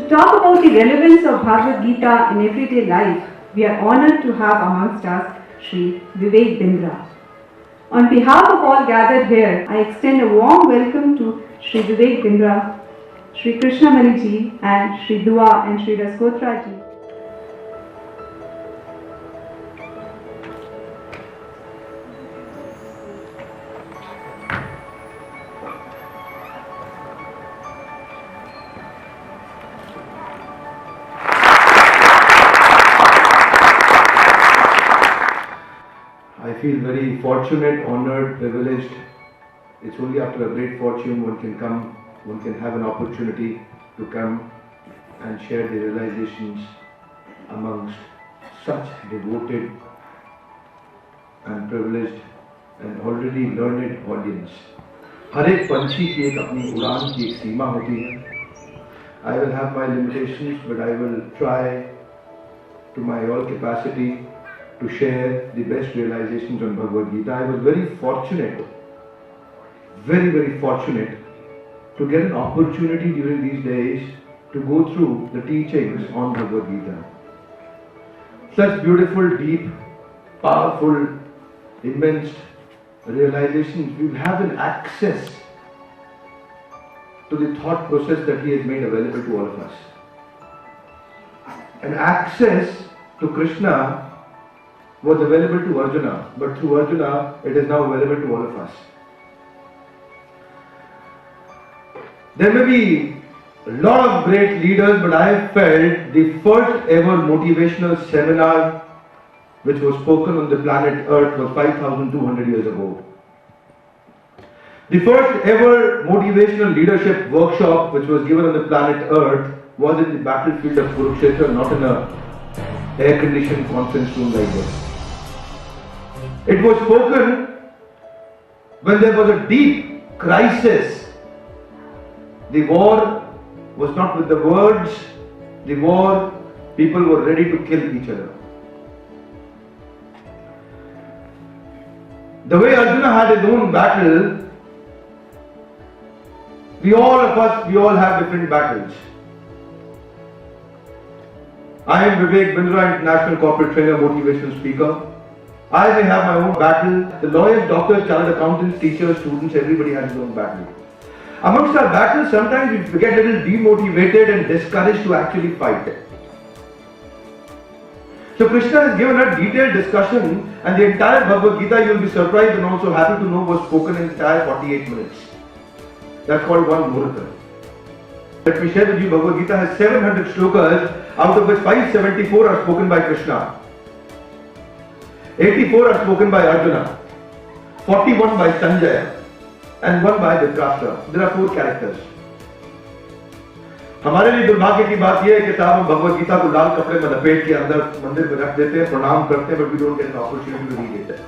talk about the relevance of Bhagavad Gita in everyday life, we are honored to have amongst us Sri Vivek Bindra. On behalf of all gathered here, I extend a warm welcome to Sri Vivek Bindra, Sri Krishna Mani ji and Sri Dua and Sri Raskotra ji. I feel very fortunate, honored, privileged. It's only after a great fortune one can have an opportunity to come and share the realizations amongst such devoted and privileged and already learned audience. हर एक पंछी की एक अपनी उड़ान की एक सीमा होती है. I will have my limitations, but I will try to my all capacity to share the best realizations on Bhagavad Gita. I was very fortunate to get an opportunity during these days to go through the teachings on Bhagavad Gita. Such beautiful, deep, powerful, immense realizations. We will have an access to the thought process that he has made available to all of us. An access to Krishna was available to Arjuna, but through Arjuna it is now available to all of us. There may be a lot of great leaders, but I have felt the first ever motivational seminar which was spoken on the planet Earth was 5,200 years ago. The first ever motivational leadership workshop which was given on the planet Earth was in the battlefield of Kurukshetra, not in a air-conditioned conference room like this. It was spoken when there was a deep crisis. The war was not with the words. The war, people were ready to kill each other. The way Arjuna had his own battle, we all have different battles. I am Vivek, Bindra, international corporate trainer, motivational speaker. I may have my own battle. The lawyers, doctors, chartered accountants, teachers, students, everybody has his own battle. Amongst our battles, sometimes we get a little demotivated and discouraged to actually fight. So Krishna has given a detailed discussion, and the entire Bhagavad Gita, you will be surprised and also happy to know, was spoken in entire 48 minutes. That's called one Muhurta. Let me share with you, Bhagavad Gita has 700 shlokas, out of which 574 are spoken by Krishna. 84 are spoken by Arjuna, 41 by Sanjay, and 1 by Dhritarashtra. There are 4 characters. हमारे लिए दुर्भाग्य की बात यह है कि साहब हम भगवद गीता को लाल कपड़े में लपेट के अंदर मंदिर में रख देते हैं, प्रणाम करते हैं, but we don't get an opportunity to read it.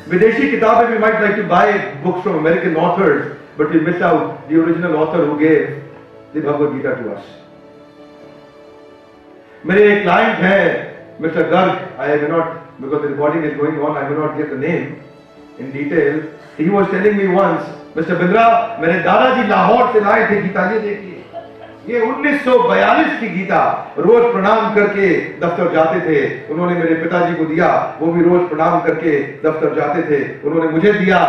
विदेशी किताबें we might like to buy books from American authors, but we miss out the original author who gave the Bhagavad Gita to us. मेरे एक client हैं Mr. Garg, I may not, because the recording is going on, I may not give the name in detail. He was telling me once, Mr. Bindra, मेरे दादाजी लाहौर से लाए थे गीता, ये देखिए, ये 1942 की गीता, रोज प्रणाम करके दफ्तर जाते थे. उन्होंने मेरे पिताजी को दिया, वो भी रोज प्रणाम करके दफ्तर जाते थे. उन्होंने मुझे दिया,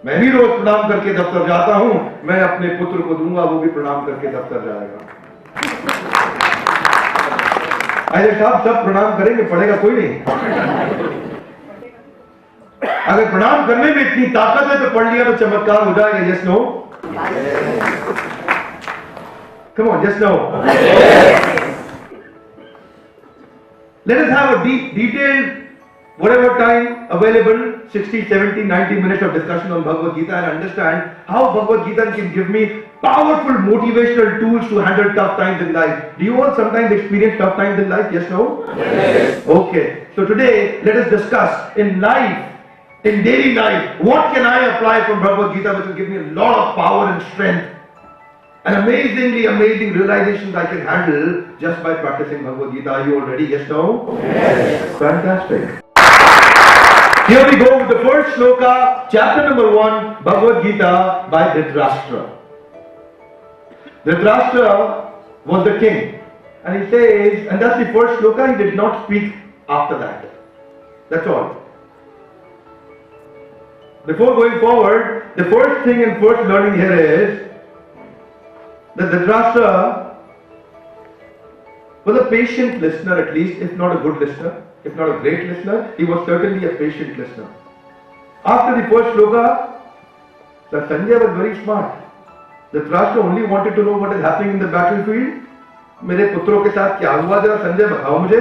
मैं भी रोज प्रणाम करके दफ्तर जाता हूं. मैं अपने पुत्र को दूंगा, वो भी प्रणाम करके दफ्तर जाएगा. अरे साहब सब प्रणाम करेंगे, पढ़ेगा कोई नहीं. अगर प्रणाम करने में इतनी ताकत है तो पढ़ लिया तो चमत्कार हो जाएगा. Yes no? Come on, yes no? Let us have a detailed whatever time available, 60, 70, 90 minutes of discussion on Bhagavad Gita, and understand how Bhagavad Gita can give me powerful motivational tools to handle tough times in life. Do you all sometimes experience tough times in life? Yes, no? Yes. Okay. So today, let us discuss in life, in daily life, what can I apply from Bhagavad Gita which will give me a lot of power and strength and amazing realizations I can handle just by practicing Bhagavad Gita. Are you all ready? Yes, no? Yes. Fantastic. Here we go with the first shloka, chapter number 1, Bhagavad Gita by Dhritarashtra. Dhritarashtra was the king. And he says, and that's the first shloka, he did not speak after that. That's all. Before going forward, the first thing and first learning here is that Dhritarashtra was a patient listener, at least, if not a good listener, if not a great listener, he was certainly a patient listener. After the first shloka, Sir Sanjay was very smart. Dhritarashtra only wanted to know what is happening in the battlefield. मेरे पुत्रों के साथ क्या हुआ जरा संजय बताओ मुझे.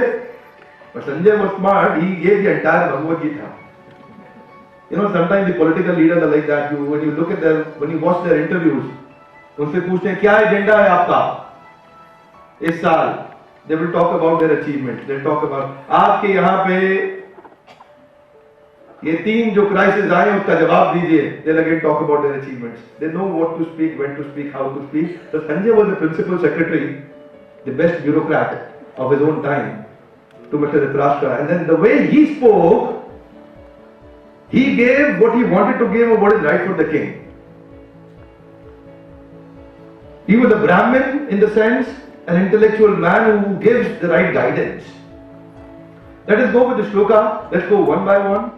But Sanjay was smart. He gave the entire Bhagavad Gita. You know, sometimes the political leaders are like that. When you look at them, when you watch their interviews, उनसे पूछते हैं क्या एजेंडा है आपका इस साल. They will talk about their achievements. They will talk about आपके यहाँ पे ये 3 जो क्राइसिस आए हैं उसका जवाब दीजिए. They will again talk about their achievements. They know what to speak, when to speak, how to speak. So Sanjay was the principal secretary, the best bureaucrat of his own time to Mr. Dhritarashtra. And then the way he spoke, he gave what he wanted to give or what is right for the king. He was a Brahmin in the sense, an intellectual man who gives the right guidance. Let us go with the shloka. Let's go one by one.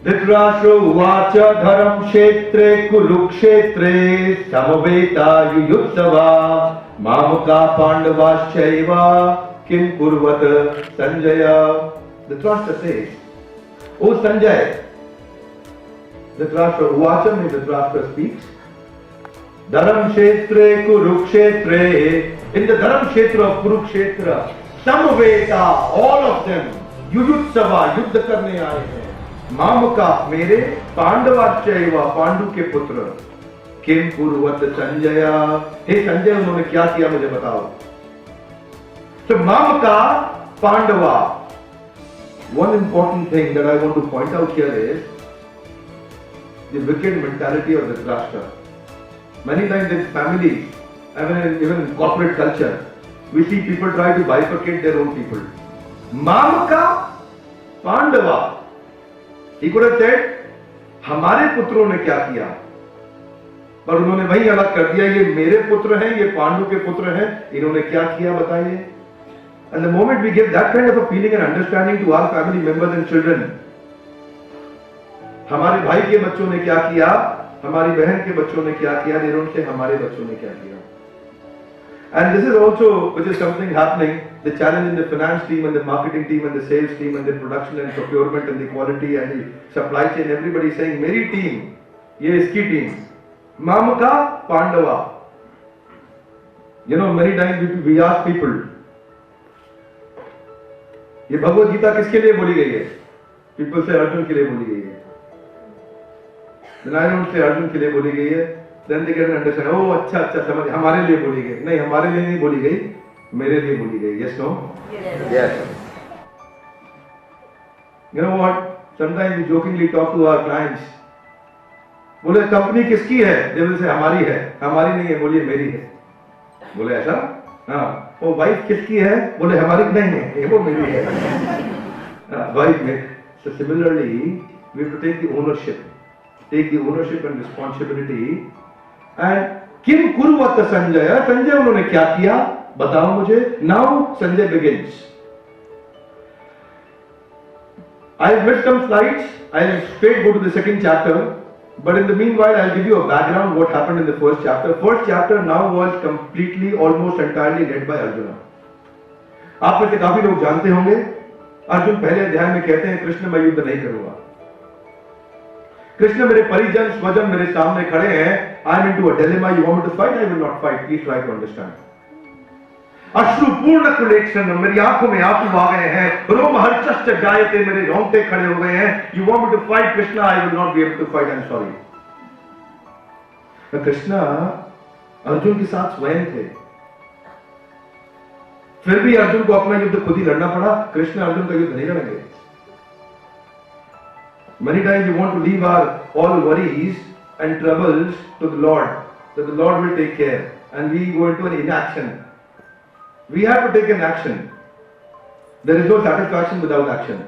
Dhritarashtra uvacha dharam kshetre kurukshetre samaveta yuyutsava mamaka pandavaschaiva kim kurvat Sanjaya. Dhritarashtra says, O Sanjay, Dhritarashtra uvacha means Dhritarashtra speaks. Dharam kshetre kurukshetre, in the dharam kshetra of Kurukshetra, samaveta, all of them, yuyutsava, yuddha karne aaye hain. मामका मेरे पांडवाश्चैवा पांडु के पुत्र किम कुर्वत संजय. हे संजय उन्होंने क्या किया मुझे बताओ. So मामका Pandava. One important thing that I want to point out here is the wicked mentality of Dhritarashtra. Many times in families, even in corporate culture, we see people try to bifurcate their own people. Mamaka Pandava. He could have said, हमारे पुत्रों ने क्या किया, पर उन्होंने वही अलग कर दिया. ये मेरे पुत्र हैं, ये पांडु के पुत्र हैं, इन्होंने क्या किया बताइए. And the moment we give that kind of a feeling and understanding to our family members and children, हमारे भाई के बच्चों ने क्या किया, हमारी बहन के बच्चों ने क्या किया, they don't say हमारे बच्चों ने क्या किया. And this is also, which is something happening, the challenge in the finance team and the marketing team and the sales team and the production and procurement and the quality and the supply chain. Everybody is saying, मेरी team, ये इसकी team. Mamaka Pandava. You know, many times we ask people, ये भगवद गीता किसके लिए बोली गई है? People say Arjun के लिए बोली गई है. Then I don't say Arjun के लिए बोली गई है. Then they get an understanding. Oh, अच्छा समझ, हमारे लिए बोली गई. नहीं, हमारे लिए नहीं बोली गई, मेरे लिए बोली गई. Yes, no? Yes. You know what? Sometimes we jokingly talk to our clients. बोले कंपनी किसकी है? They will say हमारी है. हमारी नहीं है, बोलिए मेरी है. बोले ऐसा? हाँ. वो वाइफ किसकी है? बोले हमारी नहीं है, वो मेरी है. वाइफ में. So similarly, we have to take the ownership. Take the ownership and responsibility. And किम कुर्वत संजय. संजय उन्होंने क्या किया बताओ मुझे. Now Sanjay begins. I have made some slides. I will straight go to the second chapter. But in the meanwhile, I will give you a background what happened in the first chapter. First chapter now was completely, almost entirely led by Arjuna. आप में से काफी लोग जानते होंगे, अर्जुन पहले अध्याय में कहते हैं कृष्ण मैं युद्ध नहीं करूंगा. कृष्ण मेरे परिजन स्वजन मेरे सामने खड़े हैं. I am into a dilemma. You want me to fight? I will not fight. Please try to understand. अश्रुपूर्ण कुलेक्षण, मेरी आंखों में आंसू आ गए हैं. रोमहर्षश्च जायते, मेरे रोंगटे खड़े हो गए हैं. You want me to fight, Krishna? I will not be able to fight. I am sorry. Krishna Arjun के साथ स्वयं थे, फिर भी अर्जुन को अपना युद्ध खुद ही लड़ना पड़ा. कृष्ण अर्जुन का युद्ध नहीं लड़ेंगे. Many times we want to leave our all worries and troubles to the Lord, that the Lord will take care, and we go into an inaction. We have to take an action. There is no satisfaction without action.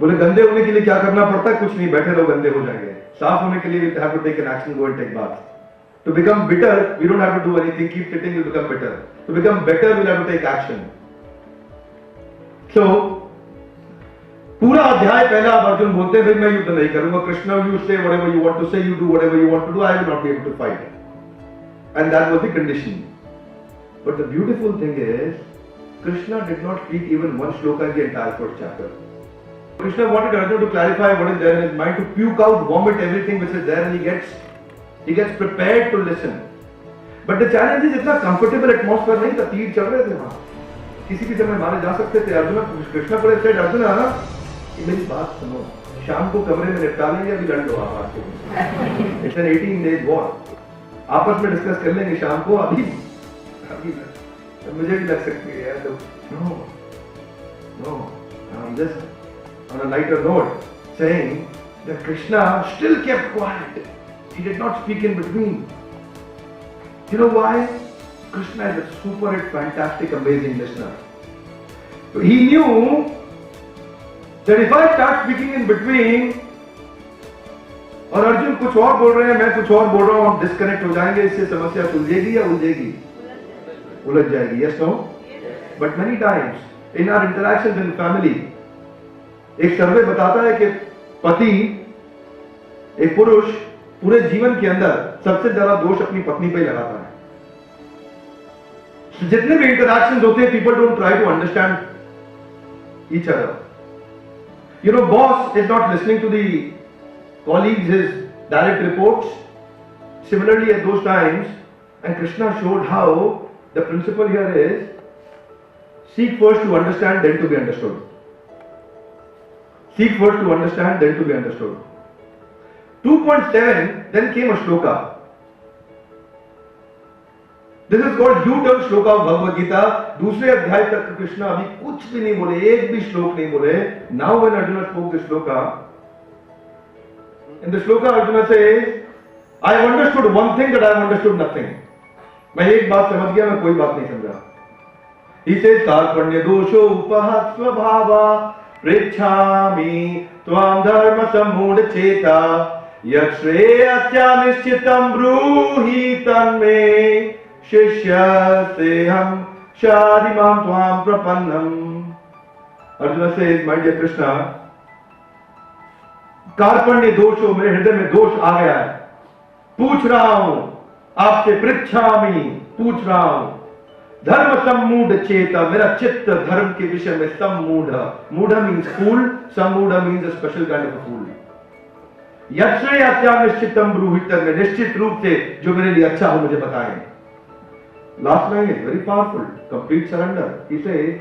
बोले गंदे होने के लिए क्या करना पड़ता है? कुछ नहीं, बैठे रहो गंदे हो जाएंगे. साफ होने के लिए we have to take an action, go and take bath. To become bitter, we don't have to do anything. Keep sitting, we'll become bitter. To become better, we'll have to take action. So, पूरा अध्याय पहला अब अर्जुन बोलते हैं भाई मैं युद्ध नहीं करूंगा. Krishna, you say whatever you want to say, you do whatever you want to do, I will not be able to fight. And that was the condition. But the beautiful thing is, Krishna did not speak even one shloka in the entire first chapter. Krishna wanted Arjuna to clarify what is there in his mind, to puke out, vomit everything which is there, and he gets prepared to listen. But the challenge is इतना comfortable atmosphere नहीं था. तीर चल रहे थे वहाँ, किसी भी समय मारे जा सकते थे. अर्जुन, कृष्णा को said, अर्जुन कि मेरी बात सुनो, शाम को कमरे में निपटा लेंगे, अभी लड़ लो आप आज के. It's an 18 days war. आपस में डिस्कस कर लेंगे शाम को, अभी मुझे भी लग सकती है. तो no, I'm just on a lighter note saying that Krishna still kept quiet. He did not speak in between. You know why? Krishna is a super fantastic, amazing listener. So he knew that if I start speaking in between और अर्जुन कुछ और बोल रहे हैं, मैं कुछ और बोल रहा हूं, हम डिस्कनेक्ट हो जाएंगे. इससे समस्या सुलझेगी या उलझेगी? उलझ जाएगी. Yes, no? But many times in our interactions in family, एक सर्वे बताता है कि पति, एक पुरुष पूरे जीवन के अंदर सबसे ज्यादा दोष अपनी पत्नी पे लगाता है. जितने भी इंटरैक्शंस होते हैं, people don't try to understand each other. You know, boss is not listening to the colleagues, his direct reports. Similarly, at those times, and Krishna showed how the principle here is, seek first to understand, then to be understood. Seek first to understand, then to be understood. 2.7, then came a shloka. This is called U-turn shloka of Bhagavad Gita. दूसरे अध्याय तक कृष्णा अभी कुछ भी नहीं बोले, एक भी श्लोक नहीं बोले. Now when Arjuna spoke this shloka, in the shloka Arjuna says, I have understood one thing, that I have understood nothing. मैं एक बात समझ गया, मैं कोई बात नहीं समझा. He says, कार्पण्य दोषो उपहत स्वभावा पृच्छामि त्वां धर्म सम्मूढ़ चेता यत् श्रेयस्या निश्चितं ब्रूहि तन्मे शिष्यस्तेहं शारिमां त्वां प्रपन्नम्. Arjuna says, my dear Krishna, कार्पण्य दोषो, मेरे हृदय में दोष आ गया है. पूछ रहा हूं आपसे, पृच्छामि, पूछ रहा हूं. धर्म सम्मूढ़ चेता, मेरा चित्त धर्म के विषय में सम्मूढ़. मूढ़ मीन्स फूल, सम्मूढ़ means a special kind of fool. यश्रेयस्या निश्चितं ब्रूहि तन्मे, निश्चित रूप से जो मेरे लिए अच्छा हो मुझे बताएं. Last line is very powerful. Complete surrender. He says,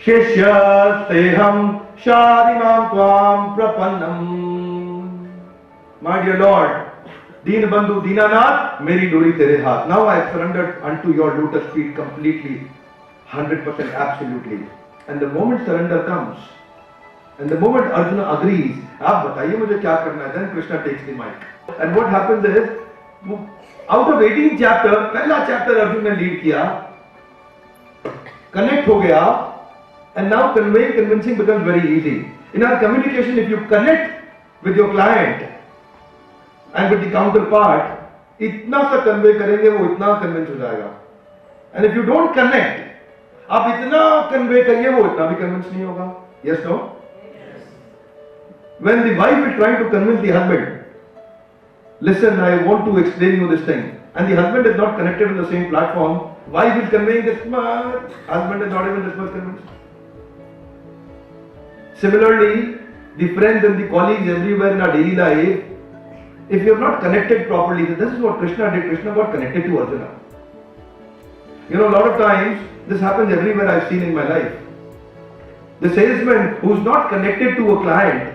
Shishyasteham sharimam tvam prapannam. My dear Lord, Deen Bandhu Deenanath, meri dori tere haath. Now I have surrendered unto your lotus feet completely, 100%, absolutely. And the moment surrender comes, and the moment Arjuna agrees, आप बताइए मुझे क्या करना है, then Krishna takes the mic. And what happens is, out of 18 chapter, पहला chapter Arjun ने lead किया, connect हो गया, and now convincing becomes very easy. In our communication, if you connect with your client and with the counterpart, इतना सा convey करेंगे वो इतना convince हो जाएगा. And if you don't connect, आप इतना convey करिए वो इतना भी convince नहीं होगा. Yes, no? When the wife is trying to convince the husband, listen, I want to explain you this thing, and the husband is not connected on the same platform, wife is conveying this much, husband is not even this much convinced. Similarly, the friends and the colleagues everywhere in our daily life, if you have not connected properly, this is what Krishna did. Krishna got connected to Arjuna. You know, a lot of times, this happens everywhere I've seen in my life. The salesman who's not connected to a client.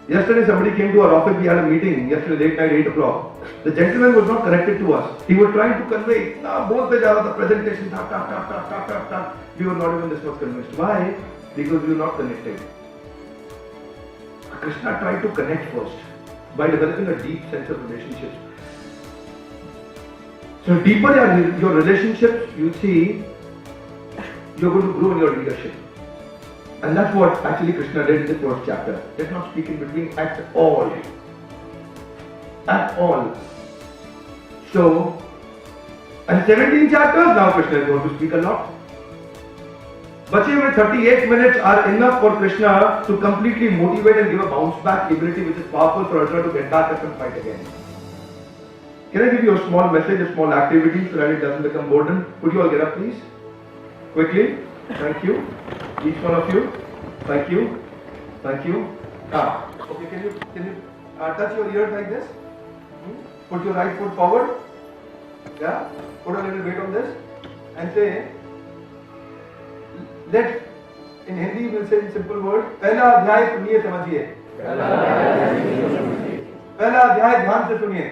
Yesterday somebody came to our office, we had a meeting, yesterday late night, 8 o'clock. The gentleman was not connected to us. He was trying to convey, both the presentation, we were not even this much convinced. Why? Because we were not connected. Krishna tried to connect first by developing a deep sense of relationships. So deeper your relationships, you see, you're going to grow in your leadership. And that's what actually Krishna did in the first chapter. Did not speak in between at all. At all. So, and 17 chapters, now Krishna is going to speak a lot. बचे हुए 38 minutes are enough for Krishna to completely motivate and give a bounce back ability which is powerful for Arjuna to get back up and fight again. Can I give you a small message, a small activity so that it doesn't become boredom? Could you all get up please? Quickly. Thank you. Each one of you. Thank you. Thank you. Okay, can you touch your ears like this? Put your right foot forward. Yeah. Put a little weight on this and say, let, in Hindi we'll say in simple words, पहला अध्याय सुनिए समझिए. पहला अध्याय ध्यान से सुनिए.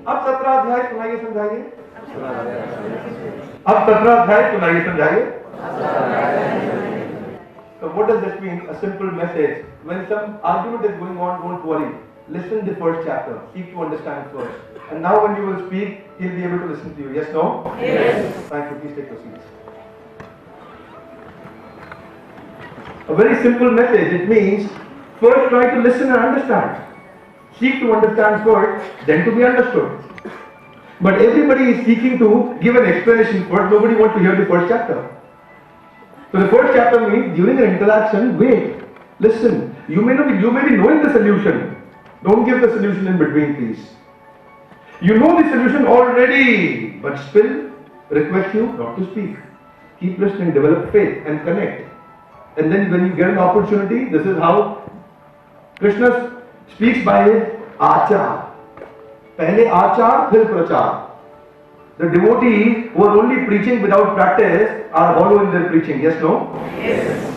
अब 17 अध्याय सुनाइए समझाइए. अब 17 अध्याय सुनाइए समझाइए. So what does this mean? A simple message. When some argument is going on, don't worry. Listen the first chapter. Seek to understand first. And now when you will speak, he'll be able to listen to you. Yes, no? Yes. Thank you. Please take your seats. A very simple message. It means first try to listen and understand. Seek to understand first, then to be understood. But everybody is seeking to give an explanation first. Nobody wants to hear the first chapter. So the first chapter means during an interaction, wait, listen. You may be knowing the solution. Don't give the solution in between, please. You know the solution already, but still request you not to speak. Keep listening, develop faith and connect. And then when you get an opportunity, this is how Krishna speaks by his achar. Pehle achar, phir prachar. The devotees who are only preaching without practice are hollow in their preaching. Yes, no? Yes.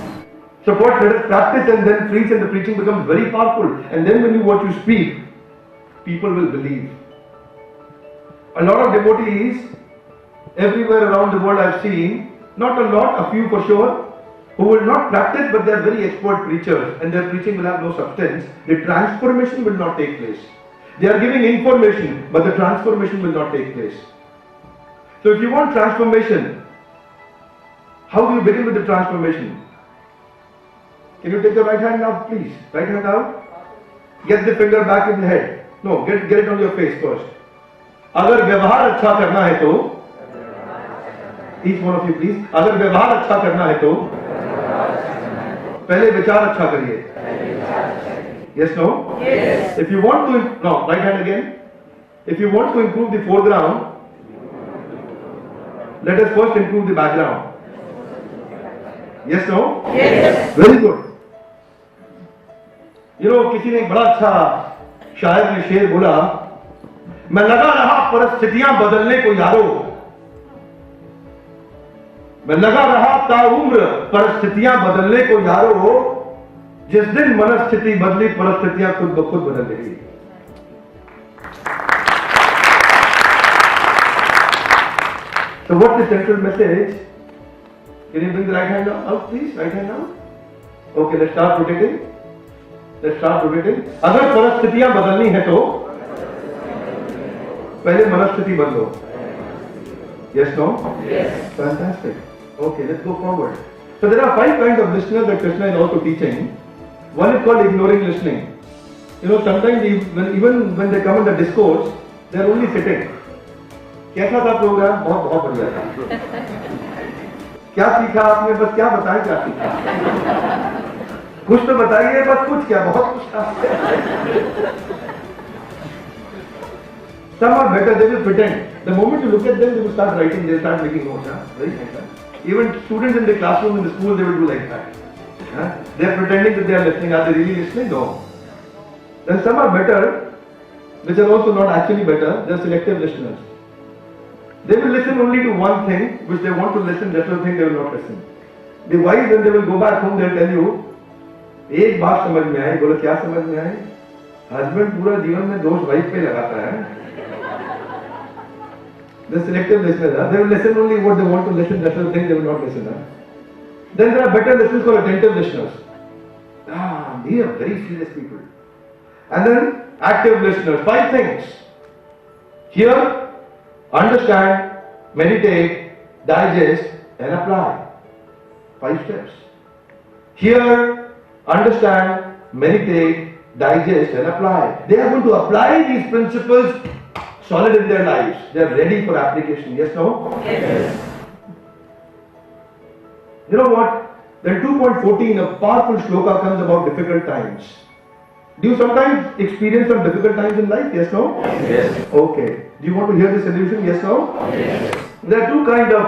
So first let us practice and then preach, and the preaching becomes very powerful. And then when you speak, people will believe. A lot of devotees everywhere around the world I've seen, not a lot, a few for sure, who will not practice but they are very expert preachers and their preaching will have no substance. The transformation will not take place. They are giving information but the transformation will not take place. So if you want transformation, how do you begin with the transformation? Can you take your right hand now please? Right hand out. Get the finger back in the head. No, get it on your face first. अगर व्यवहार अच्छा करना है तो, each one of you please, अगर व्यवहार अच्छा करना है तो पहले विचार अच्छा करिए. Yes, no? Yes. If you want to, no, right hand again. If you want to improve the foreground, let us first improve the background. Yes, no? Yes. Very good. You know, किसी ने एक बड़ा अच्छा शायर ने शेर बोला, मैं लगा रहा परिस्थितियां बदलने को यारो, मैं लगा रहा ताउम्र परिस्थितियां बदलने को यारो, जिस दिन मनस्थिति बदली परिस्थितियां खुद ब खुद बदल गई. So what's the central message? Can you bring the right hand out please? Right hand out. Okay, let's start rotating. अगर परिस्थितियां बदलनी है तो पहले मनस्थिति बदलो. Yes, no? Yes. Fantastic. Okay, let's go forward. So there are 5 kinds of listeners that Krishna is also teaching. One is called ignoring listening. You know, sometimes even when they come in the discourse, they are only sitting. कैसा था programme? बहुत बढ़िया था. क्या सीखा आपने? बस क्या बताएं क्या सीखा? कुछ तो बताइए, बस कुछ क्या, बहुत कुछ था. Some are better, they will pretend. The moment you look at them, they will start writing, they will start making notes. Very nice. Even students in the classroom, in the school, they will do like that. They are pretending that they are listening. Are they really listening? No. Then some are better, which are also not actually better. They are selective listeners. They will listen only to one thing, which they want to listen, rest of the thing they will not listen. The wise, when they will go back home, they will tell you, एक बात समझ में आई. बोलो क्या समझ में आई? Husband पूरा जीवन में दोष वाइफ पे लगाता है. The selective listeners, they will listen only what they want to listen, rest of the thing they will not listen. Then there are better listeners called attentive listeners. These are very serious people. And then active listeners. 5 things. Hear, understand, meditate, digest and apply. 5 steps. Hear, understand, meditate, digest and apply. They are going to apply these principles solid in their lives. They are ready for application. Yes, no? Yes. You know what? Then 2.14, a powerful shloka comes about difficult times. Do you sometimes experience some difficult times in life? Yes, no? Yes. Okay. Do you want to hear the solution? Yes, no? Yes. There are two kinds of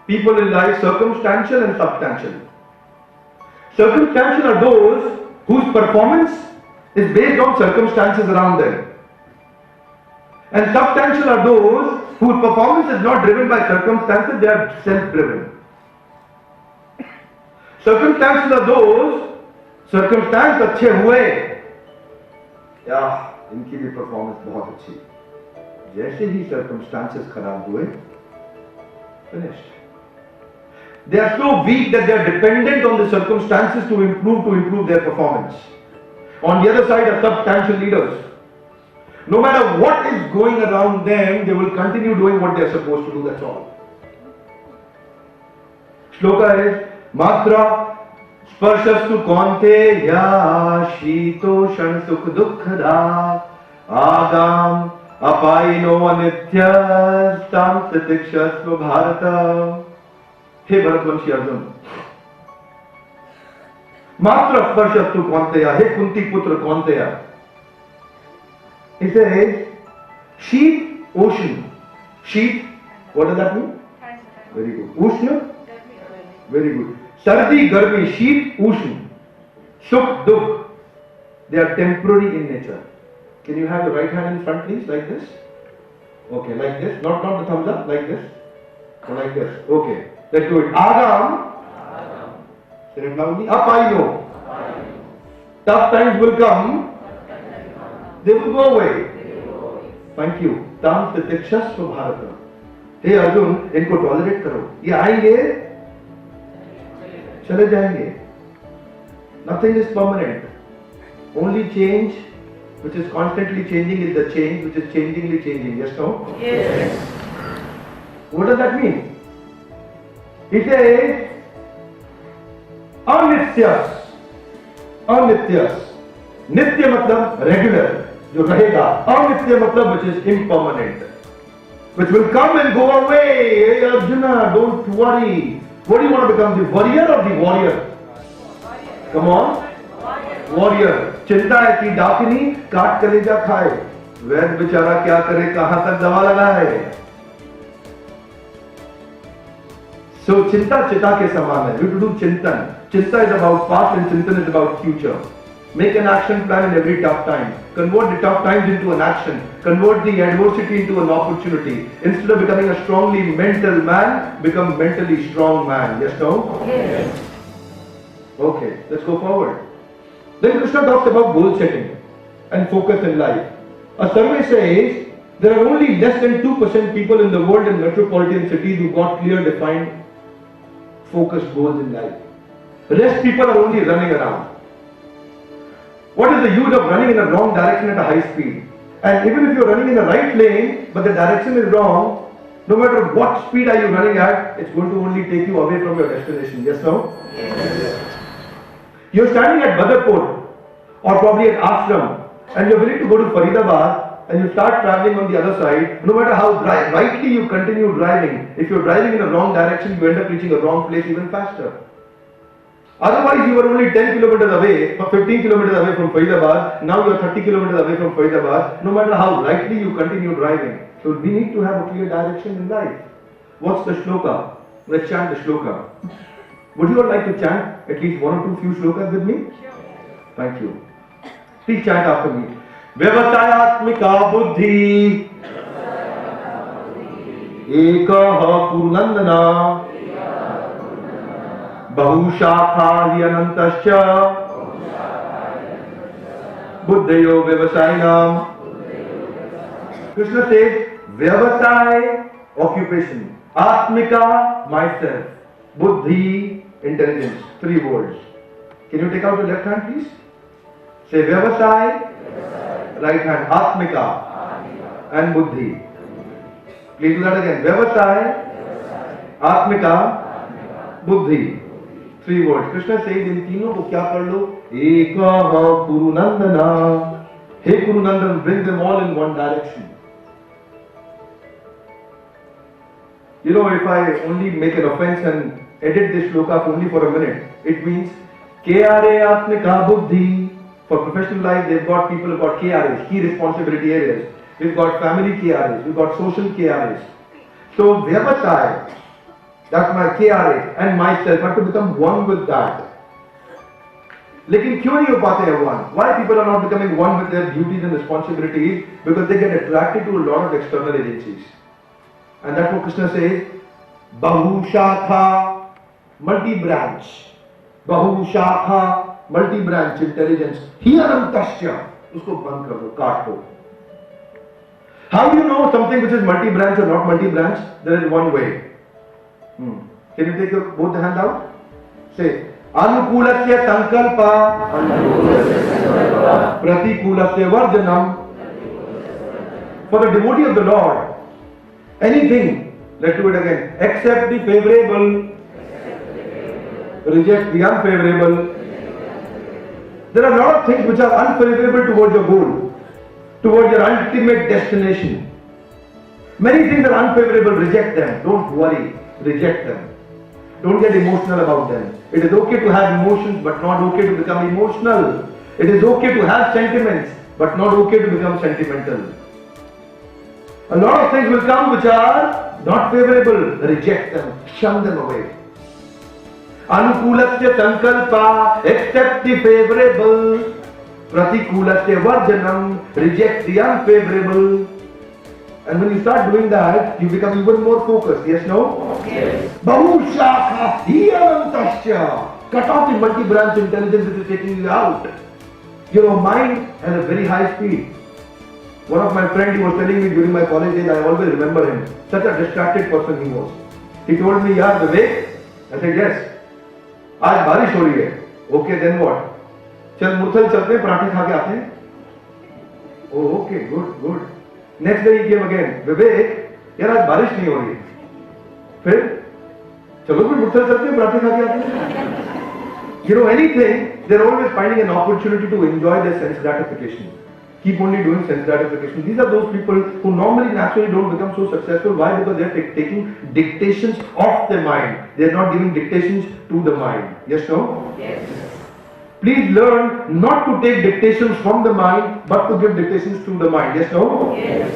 people in life, circumstantial and substantial. Circumstantial are those whose performance is based on circumstances around them. And substantial are those whose performance is not driven by circumstances, they are self-driven. Circumstantial are those, circumstance अच्छे हुए, या इनकी भी performance बहुत अच्छी. जैसे ही circumstances खराब हुए, finished. They are so weak that they are dependent on the circumstances to improve their performance. On the other side are substantial leaders. No matter what is going around them, they will continue doing what they are supposed to do, that's all. Shloka is Matra Sparshastu Konte Ya Shitoshan Sukh Dukkhada Agam Apayino Anityas Tam Satikshasva Bharata. Hey Bharatvanshi Arjun. Matra Sparshatu Konteya. Hey Kunti Putra Konteya. He says, sheet, ocean. Sheet, what does that mean? Very good. Ushna? Very good. Sardi, Garmi, sheet, ocean. Sukh, Dukh. They are temporary in nature. Can you have the right hand in front, please? Like this? Okay, like this. Not the thumbs up, like this. Or like this. Okay. Let's do it. Agam. Say it loudly. Apayino. Tough times will come. They will go away. Thank you. Tam Pratikshasva Bharata. Hey Arjun, इनको tolerate करो. ये आएंगे, चले जाएंगे. Nothing is permanent. Only change, which is constantly changing, is the change which is changingly changing. Yes, no? Yes. What does that mean? He says, Anityas. Anityas. Nitya matlab regular, जो रहेगा. Anitya matlab which is impermanent, which will come and go away. Hey Arjuna, don't worry. What do you want to become, the warrior or the warrior? Come on. Warrior. चिंता है कि डाकिनी काट कलेजा खाए. वैद बेचारा क्या करे, कहां तक दवा लगाए. So चिंता चिता के समान है. You have to do चिंतन. Chinta is about past and Chintan is about future. Make an action plan in every tough time. Convert the tough times into an action. Convert the adversity into an opportunity. Instead of becoming a strongly mental man, become mentally strong man. Yes, no? Yes. Okay, let's go forward. Then Krishna talks about goal setting and focus in life. A survey says there are only less than 2% people in the world in metropolitan cities who got clear, defined, focused goals in life. The rest people are only running around. What is the use of running in a wrong direction at a high speed? And even if you're running in the right lane, but the direction is wrong, no matter what speed are you running at, it's going to only take you away from your destination. Yes, no? Yes. You're standing at Badarpur or probably at Ashram and you're willing to go to Faridabad and you start traveling on the other side. No matter how rightly you continue driving, if you're driving in a wrong direction, you end up reaching a wrong place even faster. Otherwise, you were only 10 kilometers away, 15 kilometers away from Faridabad. Now you are 30 kilometers away from Faridabad. No matter how rightly you continue driving. So we need to have a clear direction in life. What's the shloka? Let's chant the shloka. Would you all like to chant at least one or two few shlokas with me? Sure. Thank you. Please chant after me. Vyavasayatmika buddhi ekah purnandana Bahushakha hyanantascha Buddhayo Vyavasayinam. Krishna says, Vyavasay, occupation. Atmika, myself. Buddhi, intelligence. 3 words. Can you take out your left hand, please? Say Vyavasay, right hand. Atmika and Buddhi. Please do that again. Vyavasay, Atmika, Buddhi. 3 words. Krishna says in तीनों को क्या कर लो? एकः पुरुनंदना. Hey Guru Nandan, bring them all in one direction. You know, if I only make an offense and edit this shloka only for a minute, it means KRA Atmika Buddhi. For professional life, they've got people who've got KRAs, key responsibility areas. We've got family KRAs, we've got social KRAs. So Vyavatai, that's my KRA, and myself have to become one with that. लेकिन क्यों नहीं हो पाते हैं one? Why people are not becoming one with their duties and responsibilities? Because they get attracted to a lot of external agencies. And that's what Krishna says, Bahu Shakha, multi-branch. Bahu Shakha, multi-branch intelligence. Hiyarantasya, usko band kar do, kaat do. How do you know something which is multi-branch or not multi-branch? There is one way. Can you take your both the hand out? Say, Anukulasya sankalpa, Pratikulasya varjanam. For the devotee of the Lord, anything, let's do it again, accept the favorable, reject the unfavorable. There are a lot of things which are unfavorable towards your goal, towards your ultimate destination. Many things are unfavorable, reject them. Don't worry, reject them. Don't get emotional about them. It is okay to have emotions, but not okay to become emotional. It is okay to have sentiments, but not okay to become sentimental. A lot of things will come which are not favorable. Reject them, shun them away. Anukulasya sankalpa, accept the favorable. Pratikulasya varjanam, reject the unfavorable. And when you start doing that, you become even more focused. Yes, no? Yes. Bahu Shakha, Hiyarantasya. Cut off the multi-branch intelligence that is taking you out. Your mind has a very high speed. One of my friends, he was telling me during my college days, I always remember him. Such a distracted person he was. He told me, "Yeah, Vivek." I said, "Yes." आज बारिश हो रही है. Okay, then what? चल मुरथल चलते हैं, पराठे खा के आते हैं. Oh, okay, good, good. Next day he came again. Vivek, यार आज बारिश नहीं हो रही है. फिर चलो फिर मुरथल चलते हैं, पराठे खा के आते हैं. You know, anything, they're always finding an opportunity to enjoy their sense gratification. Keep only doing sense gratification. These are those people who normally naturally don't become so successful. Why? Because they're taking dictations of the mind. They're not giving dictations to the mind. Yes, no? Yes. Please learn not to take dictations from the mind, but to give dictations to the mind. Yes, no? Yes.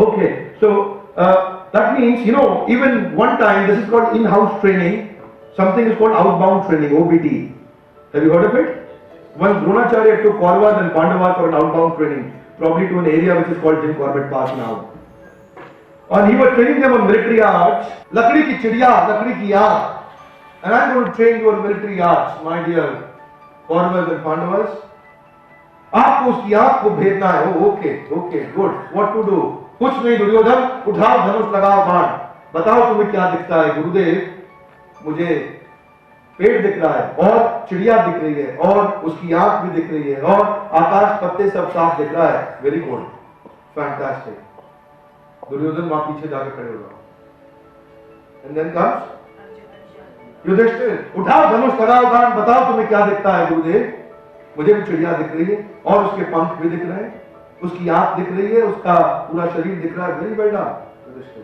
Okay. So, that means, you know, even one time, this is called in-house training. Something is called outbound training, OBT. Have you heard of it? Once Dronacharya took Kauravas and Pandavas for an outbound training, probably to an area which is called Jim Corbett Park now. And he was training them on military arts. Lakdi ki chidiya, lakdi ki yaad. And I'm going to train you on military arts, my dear Kauravas and Pandavas. आपको उसकी आंख को भेदना है. Oh, okay, okay, good. What to do? कुछ नहीं दुर्योधन, उठाओ धनुष लगाओ बाण. बताओ तुम्हें क्या दिखता है गुरुदेव? मुझे पेड़ दिख रहा है और चिड़िया दिख रही है और उसकी आंख भी दिख रही है और आकाश पत्ते सब साफ दिख रहा है. Very good, fantastic. दुर्योधन वहां पीछे जाकर खड़े हो गए. एंड देन कम्स युधिष्ठिर, उठाओ धनुष लगाओ बाण. बताओ तुम्हें क्या दिखता है गुरुदेव? मुझे भी चिड़िया दिख रही है और उसके पंख भी दिख रहे हैं, उसकी आंख दिख रही है, उसका पूरा शरीर दिख रहा है. Very well done Yudhishthir.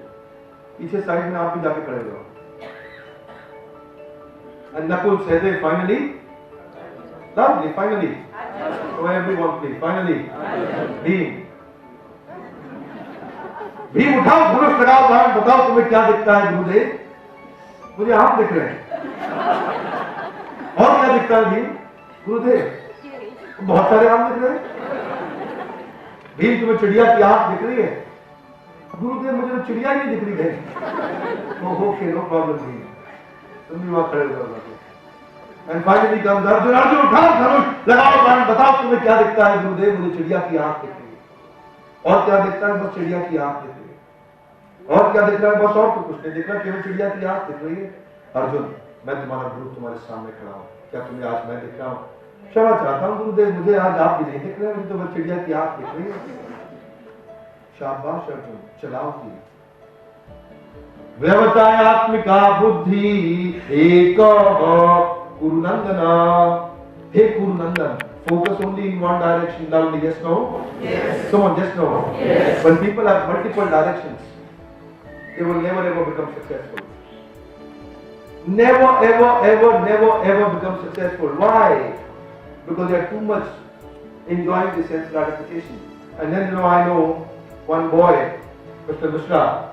पीछे साइड में आप भी जाके खड़े हो जाओ. And Nakul said, finally, lovely, finally. So everyone please, finally. Bhim. Bhim उठाओ धनुष लगाओ बाण. बताओ तुम्हें क्या दिखता है गुरुदेव? मुझे आंख दिख रहे हैं. और क्या दिखता है भीम? गुरुदेव बहुत सारे आंख दिख रहे हैं. भीम तुम्हें चिड़िया की आंख दिख रही है? गुरुदेव मुझे तो चिड़िया ही नहीं दिख रही है. Okay, no problem Bheem. तुम भी वहां खड़े हो जाओ. And finally comes Arjun. Arjun उठाओ धनुष लगाओ बाण. बताओ तुम्हें क्या दिखता है गुरुदेव? मुझे चिड़िया की आंख दिख रही है. और क्या दिखता है? बस चिड़िया की आंख दिख रही है. और क्या दिख रहा है? बस और तो कुछ नहीं दिख रहा, केवल चिड़िया की आंख दिख रही है. अर्जुन, मैं तुम्हारा गुरु तुम्हारे सामने खड़ा हूं. क्या तुम्हें आज मैं दिख रहा हूं? क्षमा चाहता हूं गुरुदेव, मुझे आज आप भी नहीं दिख रहे, मुझे तो बस चिड़िया की आंख दिख रही है. शाबाश अर्जुन, चलाओ की. व्यवसायात्मिका बुद्धि एक कुरुनंदना. हे कुरुनंदन, focus only in one direction loudly? Yes, no? Yes. Come on, just no. Yes. When people have multiple directions, they will never ever become successful. Never ever become successful. Why? Because they are too much enjoying the sense gratification. And then I know one boy, Mr. Mishra,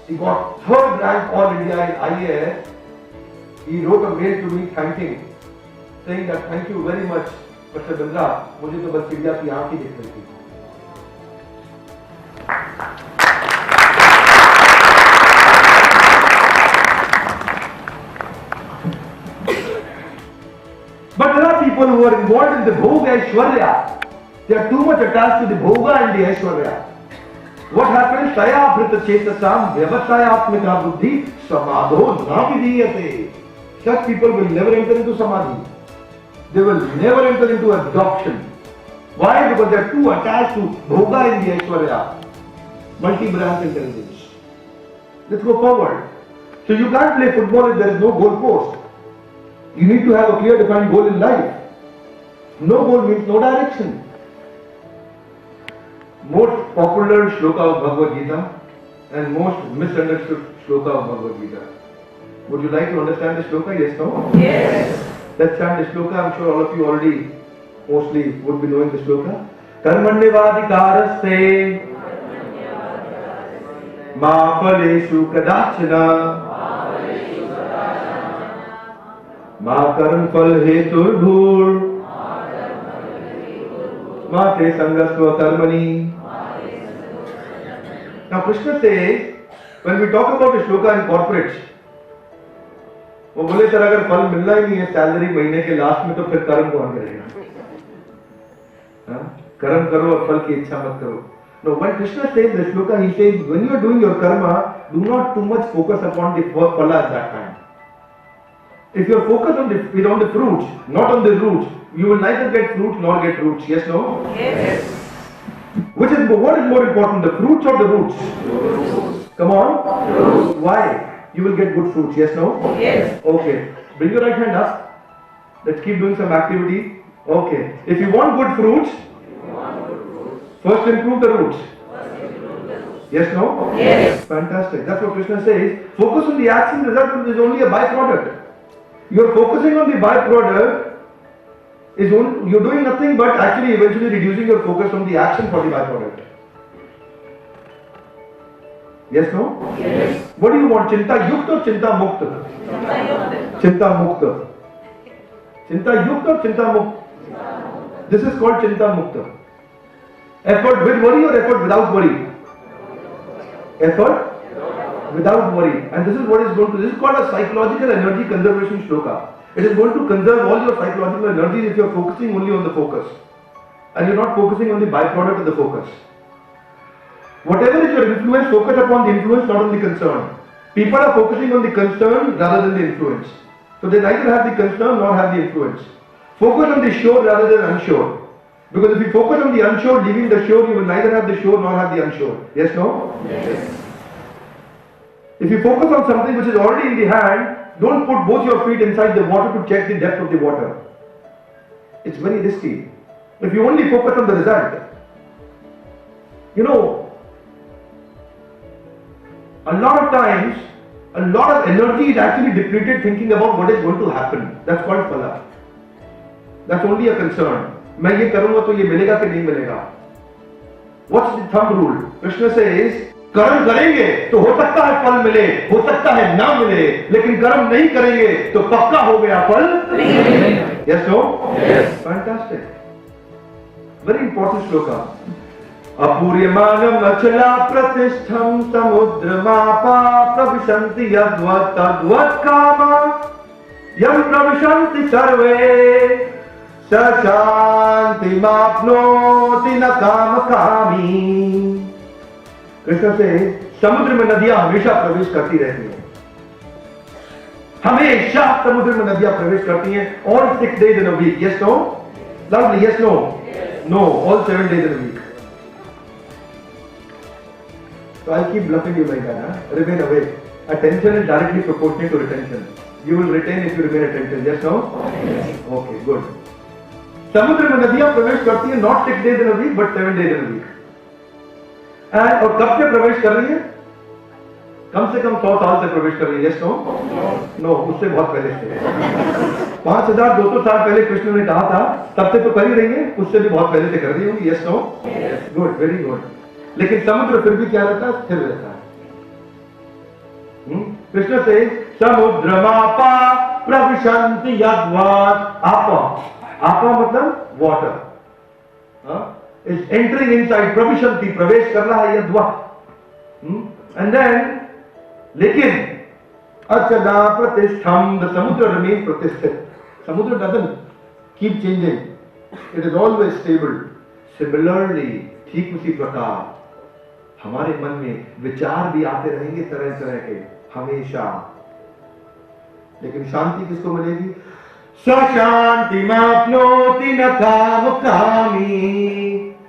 he got 3rd rank All India in IAS. He wrote a mail to me thanking, saying that thank you very much, Mr. Bindra, मुझे तो बस चिड़िया की आँख ही दिख रही थी. But there are people who are involved in the Bhoga Aishwarya. They are too much attached to the Bhoga and the Aishwarya. What happens? Saya Prita Chetasam Vyavasayatmika Buddhi Samadho Navidiyate. Such people will never enter into Samadhi. They will never enter into adoption. Why? Because they are too attached to Bhoga and the Aishwarya. Multi-branch intelligence. Let's go forward. So you can't play football if there is no goal post. You need to have a clear defined goal in life. No goal means no direction. Most popular shloka of Bhagavad Gita and most misunderstood shloka of Bhagavad Gita. Would you like to understand the shloka? Yes, no? Yes. Let's chant the shloka. I'm sure all of you already mostly would be knowing the shloka. Karmanyavadikaraste ma phaleshu kadachana ma karam phal hetur bhur ma te sangasva karmani. Now Krishna says, when we talk about the shloka in corporate, वो बोले sir अगर फल मिलना ही नहीं है salary महीने के last में तो फिर कर्म कौन करेगा? कर्म करो और फल की इच्छा मत करो. No, when Krishna says the shloka, he says when you are doing your karma, do not too much focus upon the phala at that time. If you are focused on the fruits, not on the roots, you will neither get fruits nor get roots. Yes, no? Yes. What is more important, the fruits or the roots? Come on. Roots. Why? You will get good fruits. Yes, no? Yes. Okay. Bring your right hand up. Let's keep doing some activity. Okay. If you want good fruits, first improve the roots. Yes, no? Yes. Fantastic. That's what Krishna says. Focus on the action, result is only a byproduct. You are focusing on the byproduct, you're doing nothing but actually eventually reducing your focus on the action for the byproduct. Yes, no? Yes. What do you want? Chinta yukta or chinta mukta? Chinta mukta. Chinta yukta or chinta mukta? This is called chinta mukta. Effort with worry or effort without worry? Effort without worry. And this is what is going to, this is called a psychological energy conservation shloka. It is going to conserve all your psychological energies if you are focusing only on the focus. And you are not focusing on the byproduct of the focus. Whatever is your influence, focus upon the influence, not on the concern. People are focusing on the concern rather than the influence. So they neither have the concern nor have the influence. Focus on the sure rather than unsure. Because if you focus on the unsure, leaving the sure, you will neither have the sure nor have the unsure. Yes, no? Yes. If you focus on something which is already in the hand, don't put both your feet inside the water to check the depth of the water. It's very risky. If you only focus on the result, you know, a lot of times, a lot of energy is actually depleted thinking about what is going to happen. That's called phala. That's only a concern. मैं ये करूँगा तो ये मिलेगा कि नहीं मिलेगा? What's the thumb rule? Krishna says, कर्म करेंगे तो हो सकता है फल मिले, हो सकता है ना मिले, लेकिन कर्म नहीं करेंगे तो पक्का हो गया फल नहीं. Yes, no? Yes. Fantastic. Very important shloka. अपूर्यमानम अचला प्रतिष्ठम समुद्रमापा प्रविशन्ति यद्वत् तद्वत् कामा यं प्रविशन्ति सर्वे स शान्तिमाप्नोति न कामकामी. कृष्ण से समुद्र में नदियां हमेशा प्रवेश करती रहती हैं. हमेशा समुद्र में नदियां प्रवेश करती हैं. All 6 days in a week. Yes, no? Lovely. Yes, no? No. All 7 days in a week. So I'll keep bluffing you like that. Huh? Remain awake. Attention is directly proportional to retention. You will retain if you remain attentive. Yes, no? Yes. Okay, good. समुद्र में नदियां प्रवेश करती हैं not 6 days in a week but 7 days in a week. और कब से प्रवेश कर रही है? कम से कम 100 साल से प्रवेश कर रही है. Yes no? नो, उससे बहुत पहले से. 5200 साल पहले कृष्ण ने कहा था, तब से तो कर ही रही है, उससे भी बहुत पहले से कर रही होगी. Yes no? Good, very good. लेकिन समुद्र फिर भी क्या रहता है? स्थिर रहता है. कृष्ण से समुद्रमापा प्रविशन्ति यद्वात्. आपा मतलब वाटर is entering inside. प्रविशन्ति प्रवेश कर रहा है यद्वात्. And then लेकिन अचला प्रतिष्ठम. The samudra remains pratisthit. Samudra doesn't keep changing. It is always stable. Similarly, ठीक उसी प्रकार हमारे मन में विचार भी आते रहेंगे तरह तरह के हमेशा. लेकिन शांति किसको मिलेगी? शांति मापनोति न काम कामी.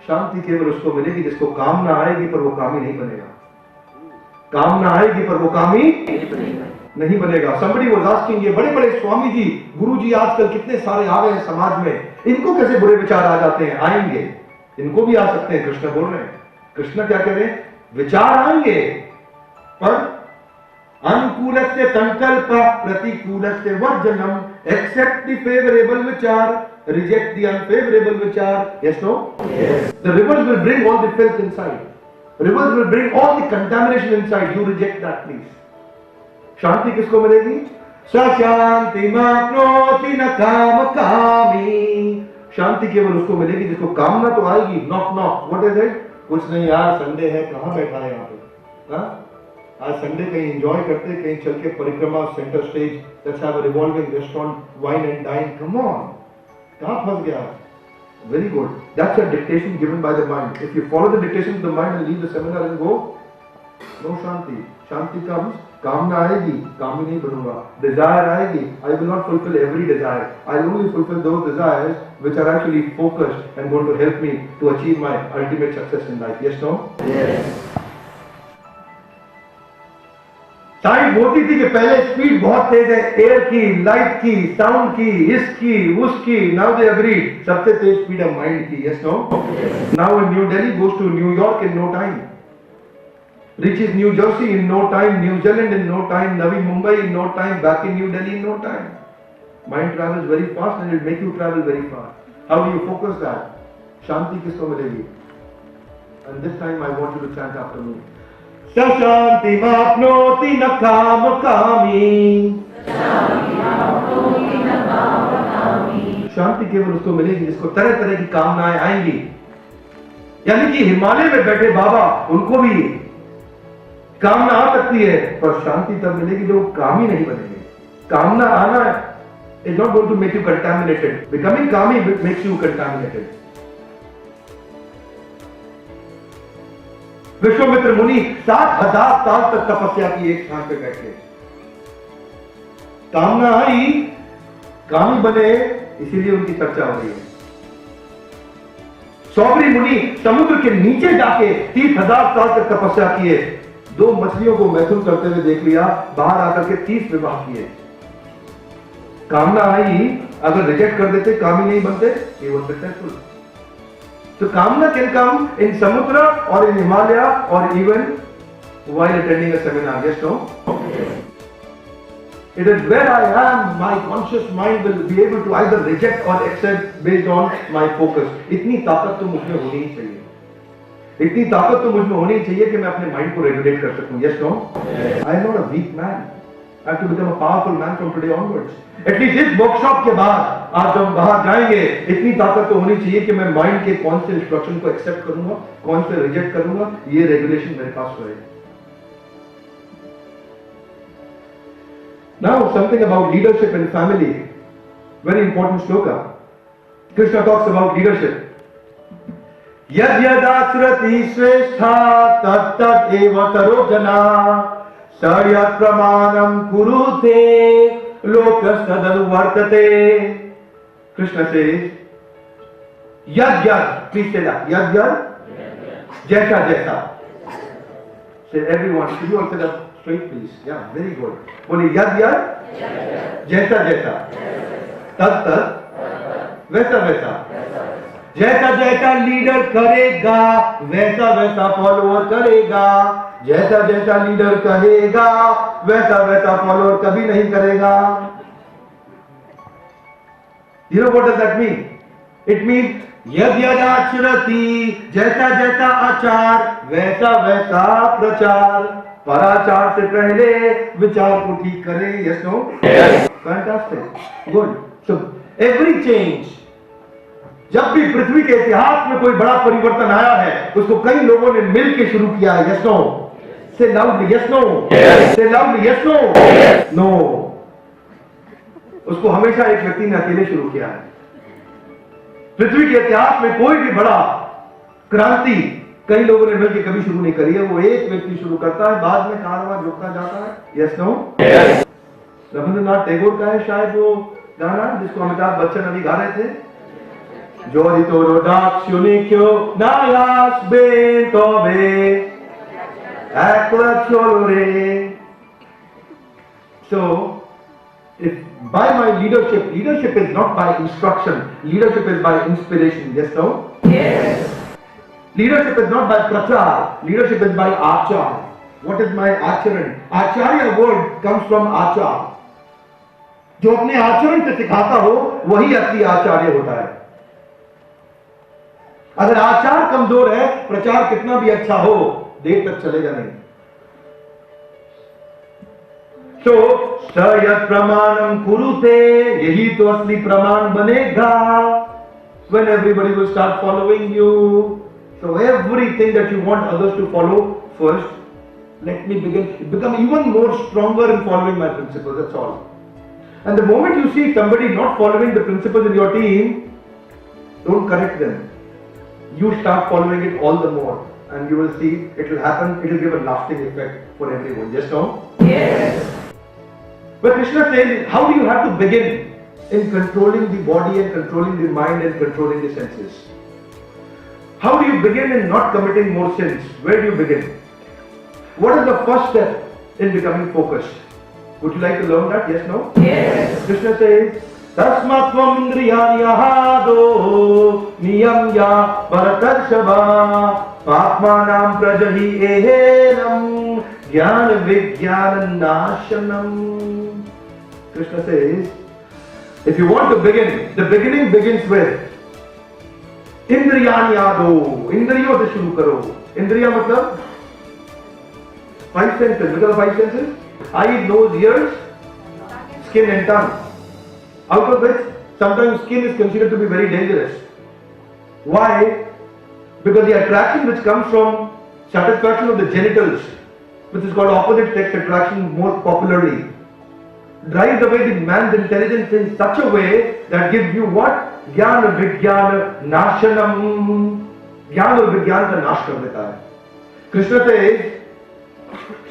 शांति केवल उसको मिलेगी जिसको कामना आएगी पर वो कामी नहीं बनेगा. कामना आएगी पर वो कामी नहीं बनेगा. Somebody was asking, ये बड़े बड़े स्वामी जी, गुरु जी आजकल कितने सारे आ गए हैं समाज में, इनको कैसे बुरे विचार आ जाते हैं? आएंगे, इनको भी आ सकते हैं. कृष्ण बोल रहे हैं. कृष्ण क्या कह रहे हैं? विचार आएंगे पर अनुकूलस्य संकल्प प्रतिकूलस्य वर्जनम. एक्सेप्ट द फेवरेबल विचार, रिजेक्ट द अनफेवरेबल विचार. Yes no? The rivers will bring all the filth inside. Rivers will bring all the contamination inside. You reject that, please. शांति किसको मिलेगी? शांति मापनोति न काम कामी. शांति केवल उसको मिलेगी जिसको कामना तो आएगी. Knock knock. What is it? कुछ नहीं यार, संडे है, कहाँ बैठा है यहाँ पे? आज संडे कहीं एंजॉय करते, कहीं चल के परिक्रमा, centre stage, let's have a revolving restaurant, wine and dine. Come on, कहाँ फंस गया? Very good. That's a dictation given by the mind. If you follow the dictation of the mind and leave the seminar and go, no shanti. Shanti comes, कामना आएगी, कामी नहीं बनूंगा. Desire आएगी, I will not fulfill every desire. I will only fulfill those desires which are actually focused and going to help me to achieve my ultimate success in life. Yes, no? Yes. Science बोलती थी कि पहले speed बहुत तेज है, air की, light की, sound की, इसकी, उसकी. नाउ दे अग्री, सबसे तेज स्पीड है माइंड की. Yes no? Now New Delhi goes to New York in no time, reaches New Jersey in no time, New Zealand in no time, Navi Mumbai in no time, back in New Delhi in no time. Mind travels very fast and it make you travel very fast. How do you focus that? शांति किसको मिलेगी? And this time I want you to chant after me. शांति मापनोति न काम कामी. शांति केवल उसको मिलेगी जिसको तरह तरह की कामनाएं आएंगी. यानी कि हिमालय में बैठे बाबा, उनको भी कामना आ सकती है, पर शांति तब मिलेगी जो कामी नहीं बनेंगे. कामना आना is not going to make you contaminated. Becoming kami makes you contaminated. Vishwamitra मुनि 7000 साल तक तपस्या की एक स्थान पे बैठे. कामना आई, कामी बने, इसीलिए उनकी चर्चा हो रही है. सौबरी मुनि समुद्र के नीचे जाके 30,000 साल तक तपस्या किए. 2 मछलियों को मैथुन करते हुए देख लिया, बाहर आकर के 30 विवाह किए. कामना आई, अगर रिजेक्ट कर देते, कामी नहीं बनते, ये वो successful. So Kamna can come in Samudra or in Himalaya or even while attending a seminar. Yes, no? It is where I am, my conscious mind will be able to either reject or accept based on my focus. इतनी ताकत तो मुझमें होनी ही चाहिए. इतनी ताकत तो मुझमें होनी चाहिए कि मैं अपने माइंड को रेगुलेट कर सकूं. Yes, no? I am not a weak man. I have to become a powerful man from today onwards. At least इस वर्कशॉप के बाद आज जब बाहर जाएंगे, इतनी ताकत तो होनी चाहिए कि मैं माइंड के कौन से इंस्ट्रक्शन को एक्सेप्ट करूंगा, कौन से रिजेक्ट करूंगा, ये रेगुलेशन मेरे पास होए. Now something about leadership in family. Very important shloka. Krishna talks about leadership. यद यदाचरति श्रेष्ठा तत् तत् एव करो जना सयत् प्रमाणम कुरुते लोकस्तदनुवर्तते. Krishna says, yad yad, please say that, yad yad, jaisa jaisa. Say everyone, should you all say that straight please? Yeah, very good. Boli yad yad, jaisa jaisa. Tad tad, वैसा वैसा, जैसा जैसा लीडर करेगा वैसा वैसा follower करेगा, जैसा जैसा लीडर कहेगा वैसा वैसा फॉलोअर कभी नहीं करेगा। You know what does that mean? It means यद यद आचरति, जैसा जैसा आचार वैसा वैसा प्रचार, पराचार से पहले विचार को ठीक करें। Yes, no? Yes. Fantastic. Good. So every change, जब भी पृथ्वी के इतिहास में कोई बड़ा परिवर्तन आया है उसको कई लोगों ने मिलकर शुरू किया है। Yes, no? Say loudly. Yes, no? Yes. Say loudly. Yes, no? Yes. No. उसको हमेशा एक व्यक्ति ने अकेले शुरू किया है। पृथ्वी के इतिहास में कोई भी बड़ा क्रांति कई लोगों ने मिलकर कभी शुरू नहीं करी है, वो एक व्यक्ति शुरू करता है, बाद में कारवां जुड़ता जाता है। Yes no? रविंद्रनाथ टैगोर का है शायद वो गाना जिसको अमिताभ बच्चन अभी गा रहे थे, जोरी तोरो डाक सुनिक्यो नायास बेन तोबे एकला चोरे। So if by my leadership, leadership is not by instruction, leadership is by inspiration. Yes, no? Yes. Leadership is not by prachar, leadership is by achar. What is my acharan? Acharya word comes from achar. जो अपने आचरण से सिखाता हो वही असली आचार्य होता है। अगर आचार कमजोर है, प्रचार कितना भी अच्छा हो देर तक चलेगा नहीं। तो सयत प्रमाणम कुरुते, यही तो असली प्रमाण बनेगा। When everybody will start following you, so everything that you want others to follow, first let me become even more stronger in following my principles. That's all. And the moment you see somebody not following the principles in your team, don't correct them. You start following it all the more, and you will see it will happen. It will give a lasting effect for everyone. Yes, no? Yes. But Krishna says, how do you have to begin in controlling the body and controlling the mind and controlling the senses? How do you begin in not committing more sins? Where do you begin? What is the first step in becoming focused? Would you like to learn that? Yes, no? Yes. Krishna says, Tasmatvam indriyanyahado niyamya bharatarshava papmanam prajahi ehenam jnana vijnana nashanam. Krishna says, if you want to begin, the beginning begins with indriyanyado. Indriyo se shuru karo. Indriya matlab five senses. What are the five senses? Eyes, nose, ears, skin and tongue. Out of which sometimes skin is considered to be very dangerous. Why? Because the attraction which comes from satisfaction of the genitals, which is called opposite sex attraction most popularly, drives away the man's intelligence in such a way that gives you what? Jnana vijnana nashanam. Jnana और विज्ञान का नाश कर देता है. Krishna says,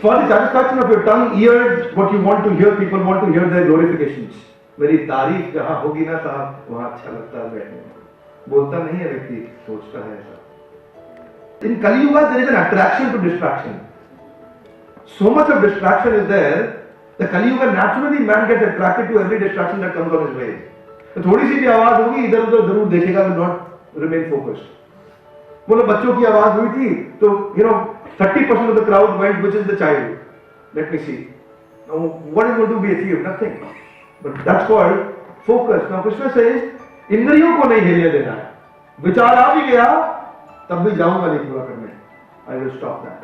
for the satisfaction of your tongue, ears, what you want to hear, people want to hear their glorifications. मेरी तारीफ जहां होगी ना साहब वहां अच्छा लगता है बैठने में. बोलता नहीं है व्यक्ति, सोचता है ऐसा. In Kali Yuga there is an attraction to distraction. So much of distraction is there. The Kali Yuga naturally man gets attracted to every distraction that comes on his way. तो थोड़ी सी भी आवाज होगी इधर उधर जरूर देखेगा, will not remain focused. बोलो बच्चों की आवाज हुई थी तो 30% of the crowd went, which is the child? Let me see. Now what is going to be achieved? Nothing. But that's called focus. Now Krishna says, इंद्रियों को नहीं हिलने देना है. विचार आ भी गया तब भी जाऊंगा नहीं पूरा करने. I will stop that.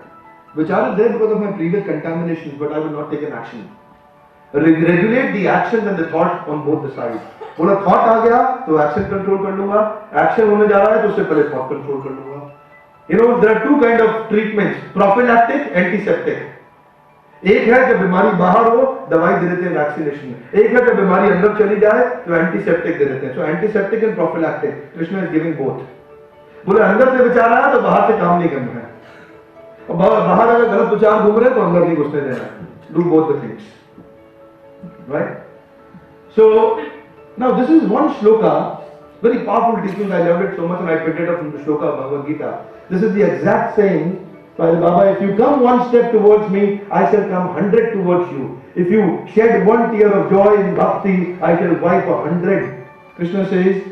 विचार is there because of my previous contaminations, but I will not take an action. Regulate the actions and the thoughts on both the sides. बोला thought आ गया तो action control कर लूंगा. Action होने जा रहा है तो उससे पहले thought control कर लूंगा. There are two kind of treatments: prophylactic, antiseptic. एक है जब बीमारी बाहर हो दवाई दे देते हैं वैक्सीनेशन, एक है जब बीमारी अंदर चली जाए तो एंटीसेप्टिक दे देते हैं. So antiseptic and prophylactic, Krishna is giving both. बोले अंदर से विचार आया तो बाहर से काम नहीं करना है, और बाहर अगर गलत विचार घूम रहे तो अंदर नहीं घुसने देना है. Do both the things, right? So now this is one shloka, very powerful teaching. I loved it so much and I picked it up from the shloka of Bhagavad Gita. This is the exact saying by the Baba: if you come one step towards me, I shall come 100 towards you. If you shed one tear of joy in bhakti, I shall wipe 100. Krishna says,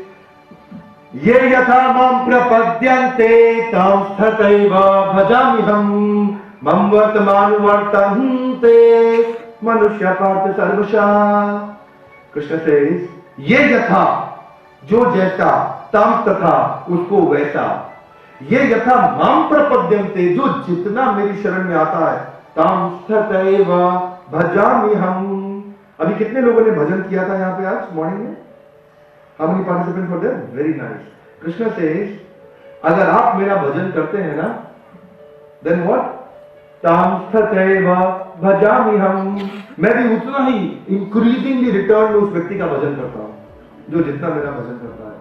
ये यथा मां प्रपद्यन्ते तं तथैव भजाम्यहम् मम वर्तमानुवर्तन्ते मनुष्य पार्थ सर्वशः। Krishna says, ये यथा, जो जैसा, तम तथा, उसको वैसा, ये यथा मां प्रपद्यन्ते, जो जितना मेरी शरण में आता है, तम तथैव भजाम्यहम्। अभी कितने लोगों ने भजन किया था यहाँ पे आज मॉर्निंग में? How many participants were there? Very nice. Krishna says, अगर आप मेरा भजन करते हैं ना, then what? ताम तथैव भजाम्यहम्। मैं भी उतना ही increasingly return में उस व्यक्ति का भजन करता हूँ, जो जितना मेरा भजन करता है।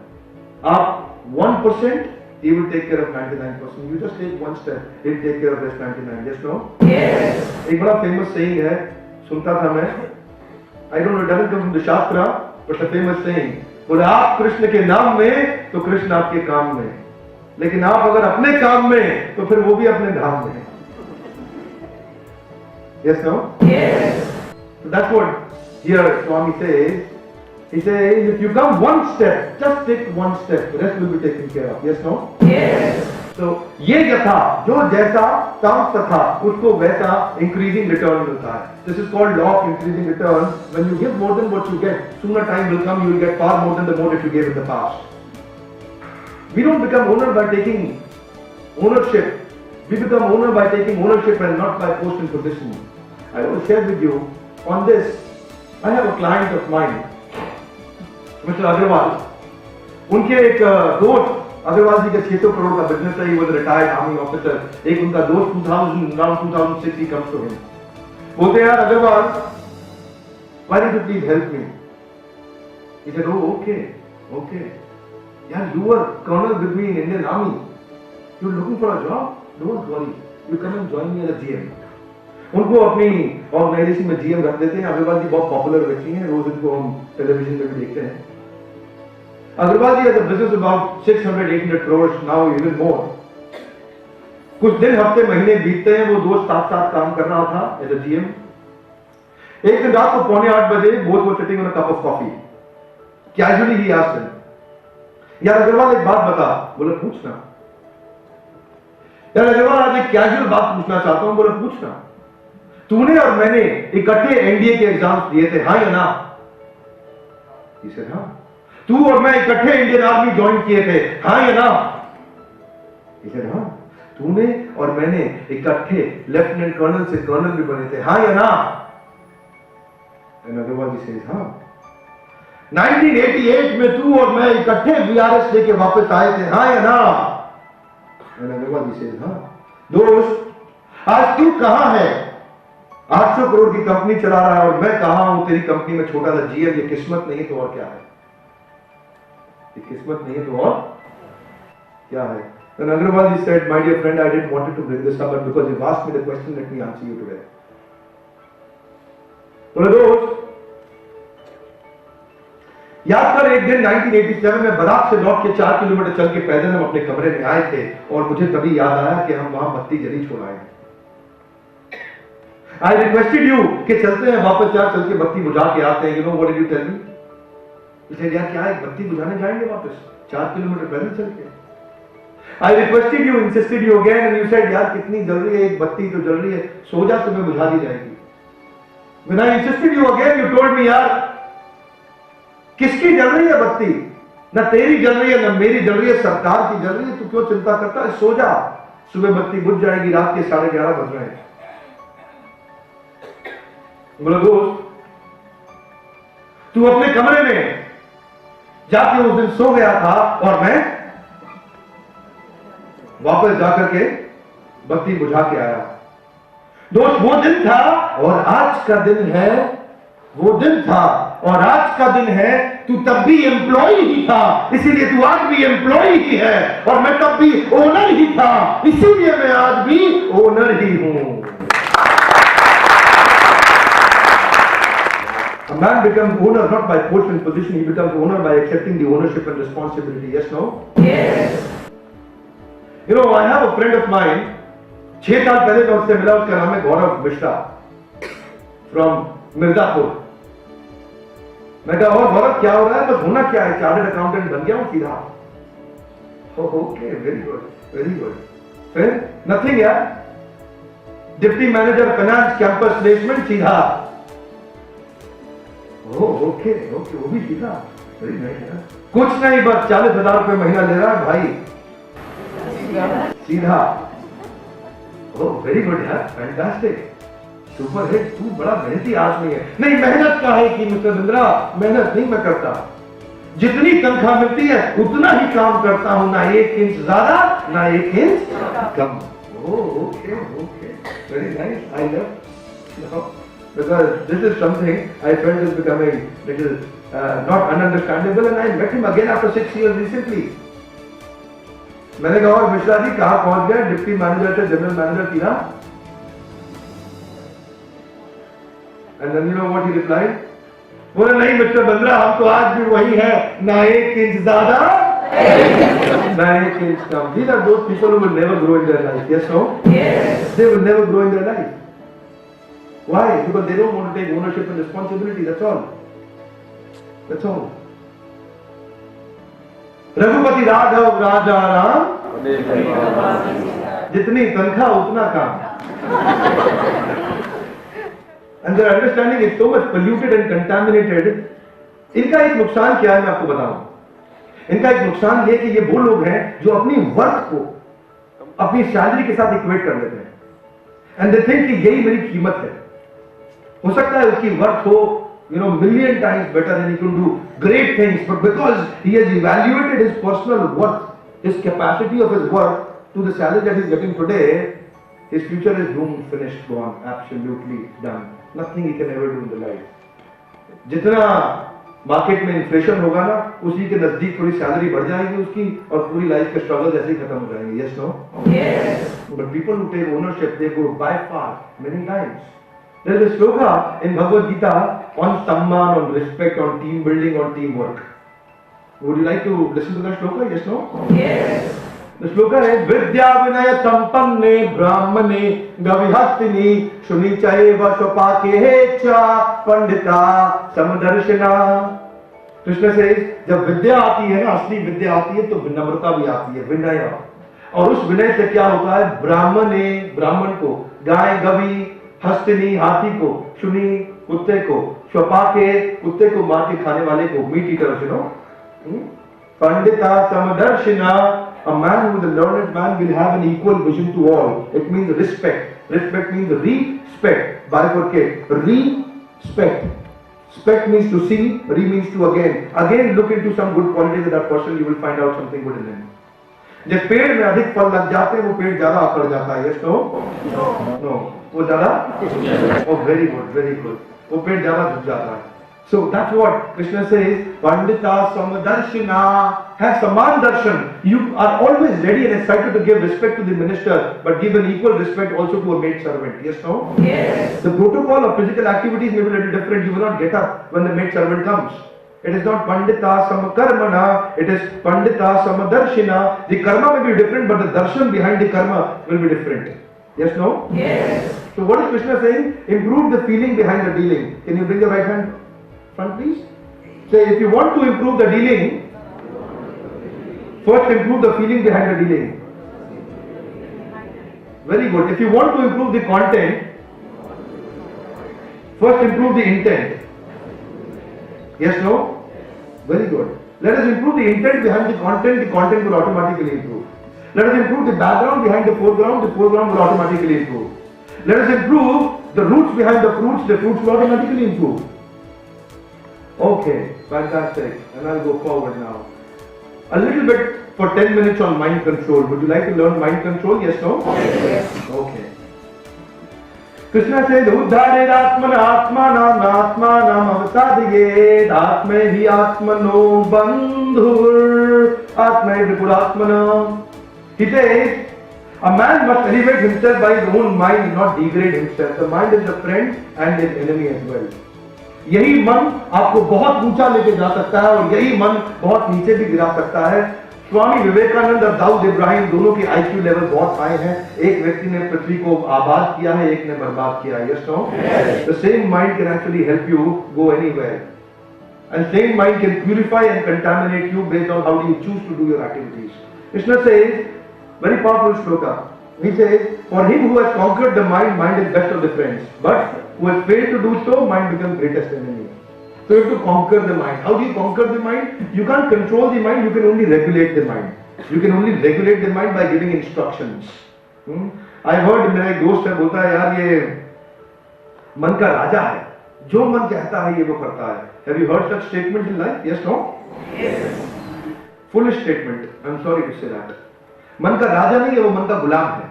आप 1%, he will take care of 99%. You just take one step, he'll take care of rest 99. Yes, no? Yes. एक बड़ा famous saying है, सुनता था मैं. I don't know, it doesn't come from the Shastra, but the famous saying. बोले आप कृष्ण के नाम में तो कृष्ण आपके काम में, लेकिन आप अगर अपने काम में तो फिर वो भी अपने धाम में। Yes, no? Yes. So that's what here Swami says. He says, if you come one step, just take one step, the rest will be taken care of. Yes, no? Yes. So ये यथा, जो जैसा, तम तथा, उसको वैसा increasing return मिलता है। This is called law of increasing return. When you give more than what you get, sooner time will come you will get far more than the more that you gave in the past. We don't become owner by taking ownership. We become owner by taking ownership and not by post and position. I will share with you on this. I have a client of mine, Mr. Agrawal. उनके एक दोस्त, अग्रवाल जी का 600 करोड़ का business है, he was a retired army officer. एक उनका दोस्त 2006 he comes to him. बोलते यार Agarwal, why don't you please help me? He said, oh okay. यार you were colonel with me in Indian Army. You're looking for a job? Don't worry. You come and join me as a GM. उनको अपनी organisation में GM रख देते हैं। अग्रवाल जी बहुत popular व्यक्ति हैं, रोज इनको हम टेलीविजन में भी देखते हैं। Agrawal ji has a business about 600-800 crores now, even more. कुछ दिन हफ्ते महीने बीतते हैं, वो दोस्त साथ काम कर रहा था as a GM. एक दिन रात को 7:45 बजे both were sitting on a cup of coffee. Casually he asked him, यार अग्रवाल एक बात बता। बोले पूछना। यार अग्रवाल आज एक कैजुअल बात पूछना चाहता हूं। बोले पूछना। तूने और मैंने इकट्ठे एनडीए के एग्जाम्स दिए थे, हाँ या ना? He said, हाँ। तू और मैं इकट्ठे इंडियन आर्मी ज्वाइन किए थे, हाँ या ना? He said, हाँ। तूने और मैंने इकट्ठे लेफ्टिनेंट कर्नल से कर्नल भी बने थे, हाँ या ना? And Agrawal ji says, हाँ। 1988 में तू और मैं इकट्ठे वीआरएस लेके वापस आए थे, हाँ या ना? And Agrawal ji says, हाँ। दोस्त, आज तू कहां है? 800 करोड़ की कंपनी चला रहा है और मैं कहां हूं तेरी कंपनी में छोटा सा जीएम। ये किस्मत नहीं है तो और क्या है? ये किस्मत नहीं है तो और क्या है? Then Agrawal ji said, my dear friend, I didn't want to bring this up, but because you've asked me the question, let me answer you today. बोले दोस्त, याद कर एक दिन 1987 में बारात से लौट के 4 किलोमीटर चल के पैदल हम अपने कमरे में आए थे और मुझे तभी याद आया कि हम वहां बत्ती जली छोड़ आए। I requested you कि चलते हैं वापस, यार चल के बत्ती बुझा के आते हैं। You know what did you tell me? इसे यार क्या एक बत्ती बुझाने जाएंगे वापस 4 किलोमीटर पैदल चल के? I requested you, insisted you again, and you said यार कितनी जल रही है, एक बत्ती तो जल रही है, सो जा, तुम्हें बुझा दी जाएगी। When I insisted you again, you told me यार किसकी जल रही है बत्ती? ना तेरी जल रही है ना मेरी जल रही है, सरकार की जल रही है, तू क्यों चिंता करता है? सो जा, सुबह बत्ती बुझ जाएगी, रात के 11:30 बज रहे हैं। बोला दोस्त, तू अपने कमरे में जाके उस दिन सो गया था और मैं वापस जाकर के बत्ती बुझा के आया। दोस्त, वो दिन था और आज का दिन है, वो दिन था और आज का दिन है। तू तब भी एम्प्लॉय ही था, इसीलिए तू आज भी एम्प्लॉय ही है, और मैं तब भी ओनर ही था, इसीलिए मैं आज भी ओनर ही हूं। A man becomes owner not by post and position, he becomes owner by accepting the ownership and responsibility. Yes, no? Yes. You know, I have a friend of mine, 6 साल पहले मैं उससे मिला, उसका नाम है गौरव मिश्रा, from मिर्जापुर। मैं कहा और गौरव क्या हो रहा है? बस होना क्या है, चार्टर्ड अकाउंटेंट बन गया हूं सीधा। Oh, okay, very good, very good. फिर nothing यार. Deputy Manager Finance Campus Placement सीधा. Oh, okay, okay, वो भी सीधा. Very nice यार. कुछ नहीं बस 40,000 रुपए महीना ले रहा है भाई. सीधा. Oh, very good यार, fantastic. Super hit. तू बड़ा मेहनती आदमी है. नहीं मेहनत का है कि मिस्टर बिंद्रा, मेहनत नहीं मैं करता. जितनी तनख्वाह मिलती है उतना ही काम करता हूं, ना 1 इंच ज्यादा ना 1 inch come. Okay okay, very nice. I love because this is something I felt is becoming little not ununderstandable, and I met him again after 6 years recently. मैंने कहा और मिश्रा जी कहाँ पहुंच गए, डिप्टी मैनेजर से जनरल मैनेजर सीधा. And then you know what he replied? बोले नहीं मिस्टर बिंद्रा, हम तो आज भी वही है, ना 1 इंच ज्यादा ना 1 inch come. These are those people who will never grow in their life. Yes, no? Yes. They will never grow in their life. Why? Because they don't want to take ownership and responsibility. That's all. That's all. Raghupati Raghav Raja Ram, जितनी तनख्वाह उतना काम. And their understanding is so much polluted and contaminated. इनका एक नुकसान क्या है मैं आपको बताऊं. इनका एक नुकसान ये कि ये वो लोग हैं जो अपनी वर्थ को अपनी सैलरी के साथ इक्वेट कर लेते हैं. And they think कि यही मेरी कीमत है. हो सकता है उसकी वर्थ हो million times better and he can do great things, but because he has evaluated his personal worth, his capacity of his work to the salary that he is getting today, his future is doomed, finished, gone, absolutely done. Nothing he can ever do in the life. जितना market में inflation होगा ना, उसी के नजदीक थोड़ी salary बढ़ जाएगी उसकी और पूरी लाइफ के स्ट्रगल ऐसे ही खत्म हो जाएंगे. Yes, no? Yes. But people who take ownership, they go by far many times. There is a shloka in Bhagavad Gita on Samman, on respect, on team building, on teamwork. Would you like to listen to that shloka? Yes, no? Yes. The shloka is Vidya Vinaya Sampanne Brahmane Gavihastini Shunichaiva Swapakehecha Pandita Samadarshana. Krishna says, जब विद्या आती है ना, असली विद्या आती है तो विनम्रता भी आती है, विनय. और उस विनय से क्या होता है, ब्राह्मण को, गाय गवी, हस्तिनी हाथी को, शुनी कुत्ते को, श्वपाके कुत्ते को मार के खाने वाले को, meat eater, Pandita समदर्शिना. A man who is a learned man will have an equal vision to all. It means respect. Respect means respect. Bifurcate. Respect. Spect means to see. Re means to again. Again look into some good qualities of that person. You will find out something good in him. जब पेड़ में अधिक फल लग जाते हैं वो पेड़ ज्यादा आकर जाता है. Yes, no? No. वो ज्यादा? Oh, very good, very good. वो पेड़ ज्यादा झुक जाता है. So that's what Krishna says. Pandita Samadarshina, have Saman Darshan. You are always ready and excited to give respect to the minister, but give an equal respect also to a maid servant. Yes, no? Yes. The protocol of physical activities may be a little different. You will not get up when the maid servant comes. It is not Pandita Samakarmana, it is Pandita Samadarshina. The karma may be different, but the darshan behind the karma will be different. Yes, no? Yes. So what is Krishna saying? Improve the feeling behind the dealing. Can you bring your right hand front, please? Say, if you want to improve the dealing, first improve the feeling behind the dealing. Very good. If you want to improve the content, first improve the intent. Yes, no? Very good. Let us improve the intent behind the content will automatically improve. Let us improve the background behind the foreground will automatically improve. Let us improve the roots behind the fruits will automatically improve. Okay, fantastic. And I'll go forward now. A little bit for 10 minutes on mind control. Would you like to learn mind control? Yes, no? Yes. Okay. Krishna says, Uddhare Atmana Atmanam Atmanam Avsadiyed Atme hi Atmano Bandhur Atme Vipuratmana. He says, a man must elevate himself by his own mind, not degrade himself. The mind is a friend and his enemy as well. यही मन आपको बहुत ऊंचा लेके जा सकता है और यही मन बहुत नीचे भी गिरा सकता है. स्वामी विवेकानंद और दाऊद इब्राहिम दोनों के IQ लेवल बहुत हाई हैं. एक व्यक्ति ने पृथ्वी को आबाद किया है, एक ने बर्बाद किया है. Yes, no? The same mind can actually help you go anywhere. And same mind can purify and contaminate you based on how you choose to do your activities. Krishna says, very powerful shloka. He says, for him who has conquered the mind, mind is best of the friends. But who has failed to do so, mind becomes greatest enemy. So you have to conquer the mind. How do you conquer the mind? You can't control the mind, you can only regulate the mind. You can only regulate the mind by giving instructions. I heard, मेरा एक दोस्त है बोलता है यार ये मन का राजा है, जो मन कहता है ये वो करता है. Have you heard such statement in life? Yes, no? Yes. Foolish statement. I'm sorry to say that. मन का राजा नहीं है, वो मन का गुलाम है.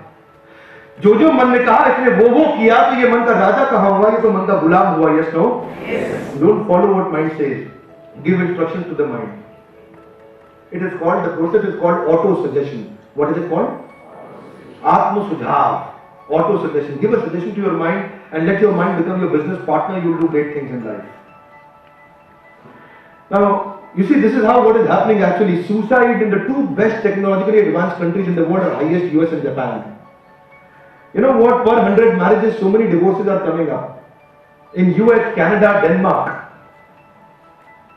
जो जो मन ने कहा इसने वो किया, तो ये मन का राजा कहाँ हुआ, ये तो मन का गुलाम हुआ. Yes, no? Yes. Don't follow what mind says. Give instructions to the mind. It is called, the process is called auto-suggestion. What is it called? Atma-sujhav. Auto-suggestion. Give a suggestion to your mind and let your mind become your business partner. You will do great things in life. Now, you see, this is how what is happening actually. Suicide in the two best technologically advanced countries in the world are highest, US and Japan. You know what? Per 100 marriages, so many divorces are coming up. In US, Canada, Denmark.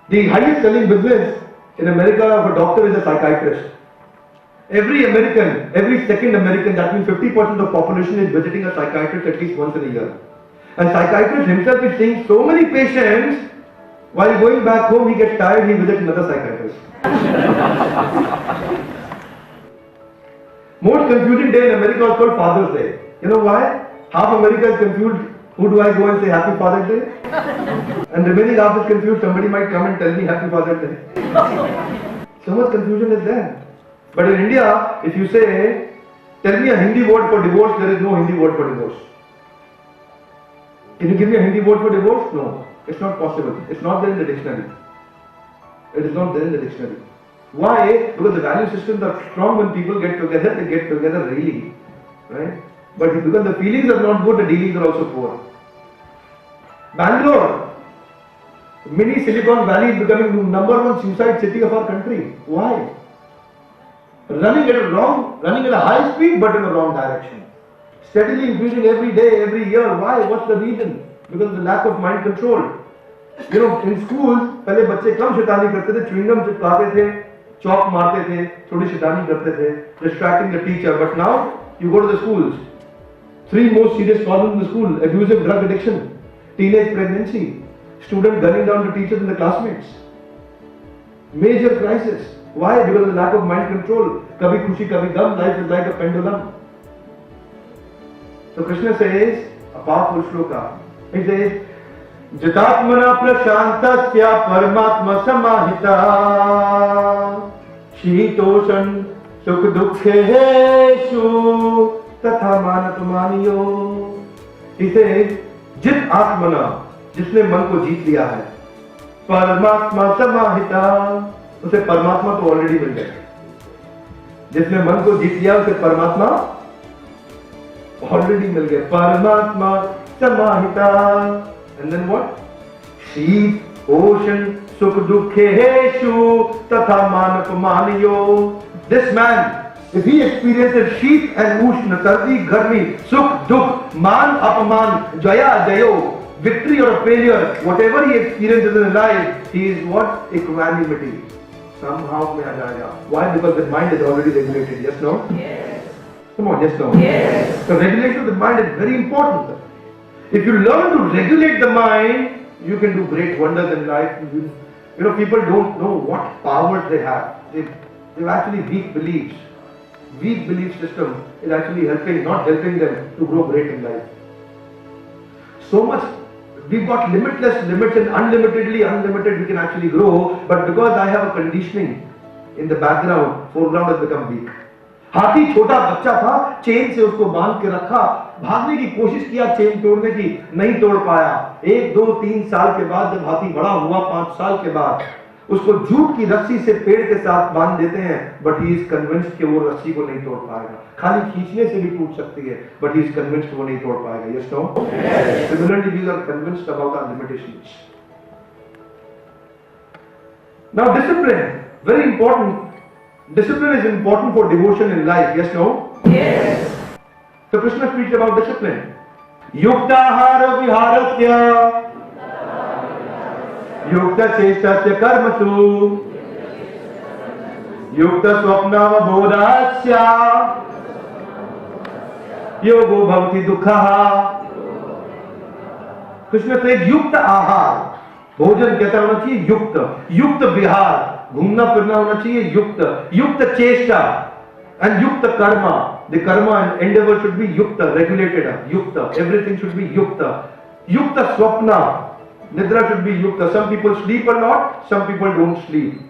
The highest selling business in America of a doctor is a psychiatrist. Every American, every second American, that means 50% of the population is visiting a psychiatrist at least once in a year. And psychiatrist himself is seeing so many patients, while going back home he gets tired, he visits another psychiatrist. Most confusing day in America is called Father's Day. You know why? Half America is confused. Who do I go and say Happy Father's Day? And remaining half is confused. Somebody might come and tell me Happy Father's Day. So much confusion is there. But in India, if you say, tell me a Hindi word for divorce, there is no Hindi word for divorce. Can you give me a Hindi word for divorce? No. It's not possible. It's not there in the dictionary. It is not there in the dictionary. Why? Because the value systems are strong when people get together, they get together really. Right? But because the feelings are not good, the dealings are also poor. Bangalore, mini Silicon Valley is becoming the number one suicide city of our country. Why? Running at a high speed but in the wrong direction. Steadily increasing every day, every year. Why? What's the reason? Because of the lack of mind control. You know, in schools, पहले बच्चे कम शैतानी करते थे, chewing gum चिपकाते थे, चौक मारते थे, थोड़ी शैतानी करते थे, distracting the teacher. But now, you go to the schools. Three most serious problems in the school: abusive drug addiction, teenage pregnancy, student gunning down the teachers and the classmates. Major crisis. Why? Because of the lack of mind control. Kabhi khushi, kabhi gum. Life is like a pendulum. So Krishna says, a powerful shloka. He says, Jitatmana prashantasya paramatma samahita shitoshan sukh dukkheshu tatha manatmaniyo. He says, Jit atmana, जिसने मन को जीत लिया है, परमात्मा समाहिता, उसे परमात्मा तो already मिल गया. जिसने मन को जीत लिया उसे परमात्मा ऑलरेडी मिल गया. परमात्मा समाहिता. And then what? Sheep, ocean, sukh dukkheshu tatha manapamaniyo. This man, if he experiences sheep and ushna, sardi, garmi, sukh, dukh, man, apaman, jaya, jayo, victory or failure, whatever he experiences in his life, he is what? Equanimity. Somehow mein aa jayega. Why? Because the mind is already regulated. Yes, no? Yes. Come on, yes, no? Yes. So regulation of the mind is very important. If you learn to regulate the mind, you can do great wonders in life. You know, people don't know what powers they have. They've actually weak beliefs. Weak belief system is actually not helping them to grow great in life. So much, we've got limitless limits and unlimited we can actually grow, but because I have a conditioning in the background, foreground has become weak. हाथी छोटा बच्चा था, chain से उसको बांध के रखा, भागने की कोशिश किया चेन तोड़ने की, नहीं तोड़ पाया. 1, 2, 3 साल के बाद जब हाथी बड़ा हुआ, 5 साल के बाद उसको जूट की रस्सी से पेड़ के साथ बांध देते हैं, बट ही इज कन्विंस्ड कि वो रस्सी को नहीं तोड़ पाएगा. खाली खींचने से भी टूट सकती है, बट ही इज कन्विंस्ड वो नहीं तोड़ पाएगा. Yes, no? Similarly we are convinced about our limitations. Now discipline, very important. Discipline is important for devotion in life. Yes, no? Yes. So Krishna speaks about discipline. Yuktahara viharasya yukta chestasya karmasu Yukta swapnam bodhasya yogo bhavati dukha. Krishna said युक्त आहार, भोजन कैसा होना चाहिए? युक्त. युक्त विहार, घूमना फिरना होना चाहिए युक्त. युक्त चेष्टा and युक्त Karma. The karma and endeavor should be yukta, regulated. Yukta, everything should be yukta. Yukta swapna, nidra should be yukta. Some people sleep a lot, some people don't sleep.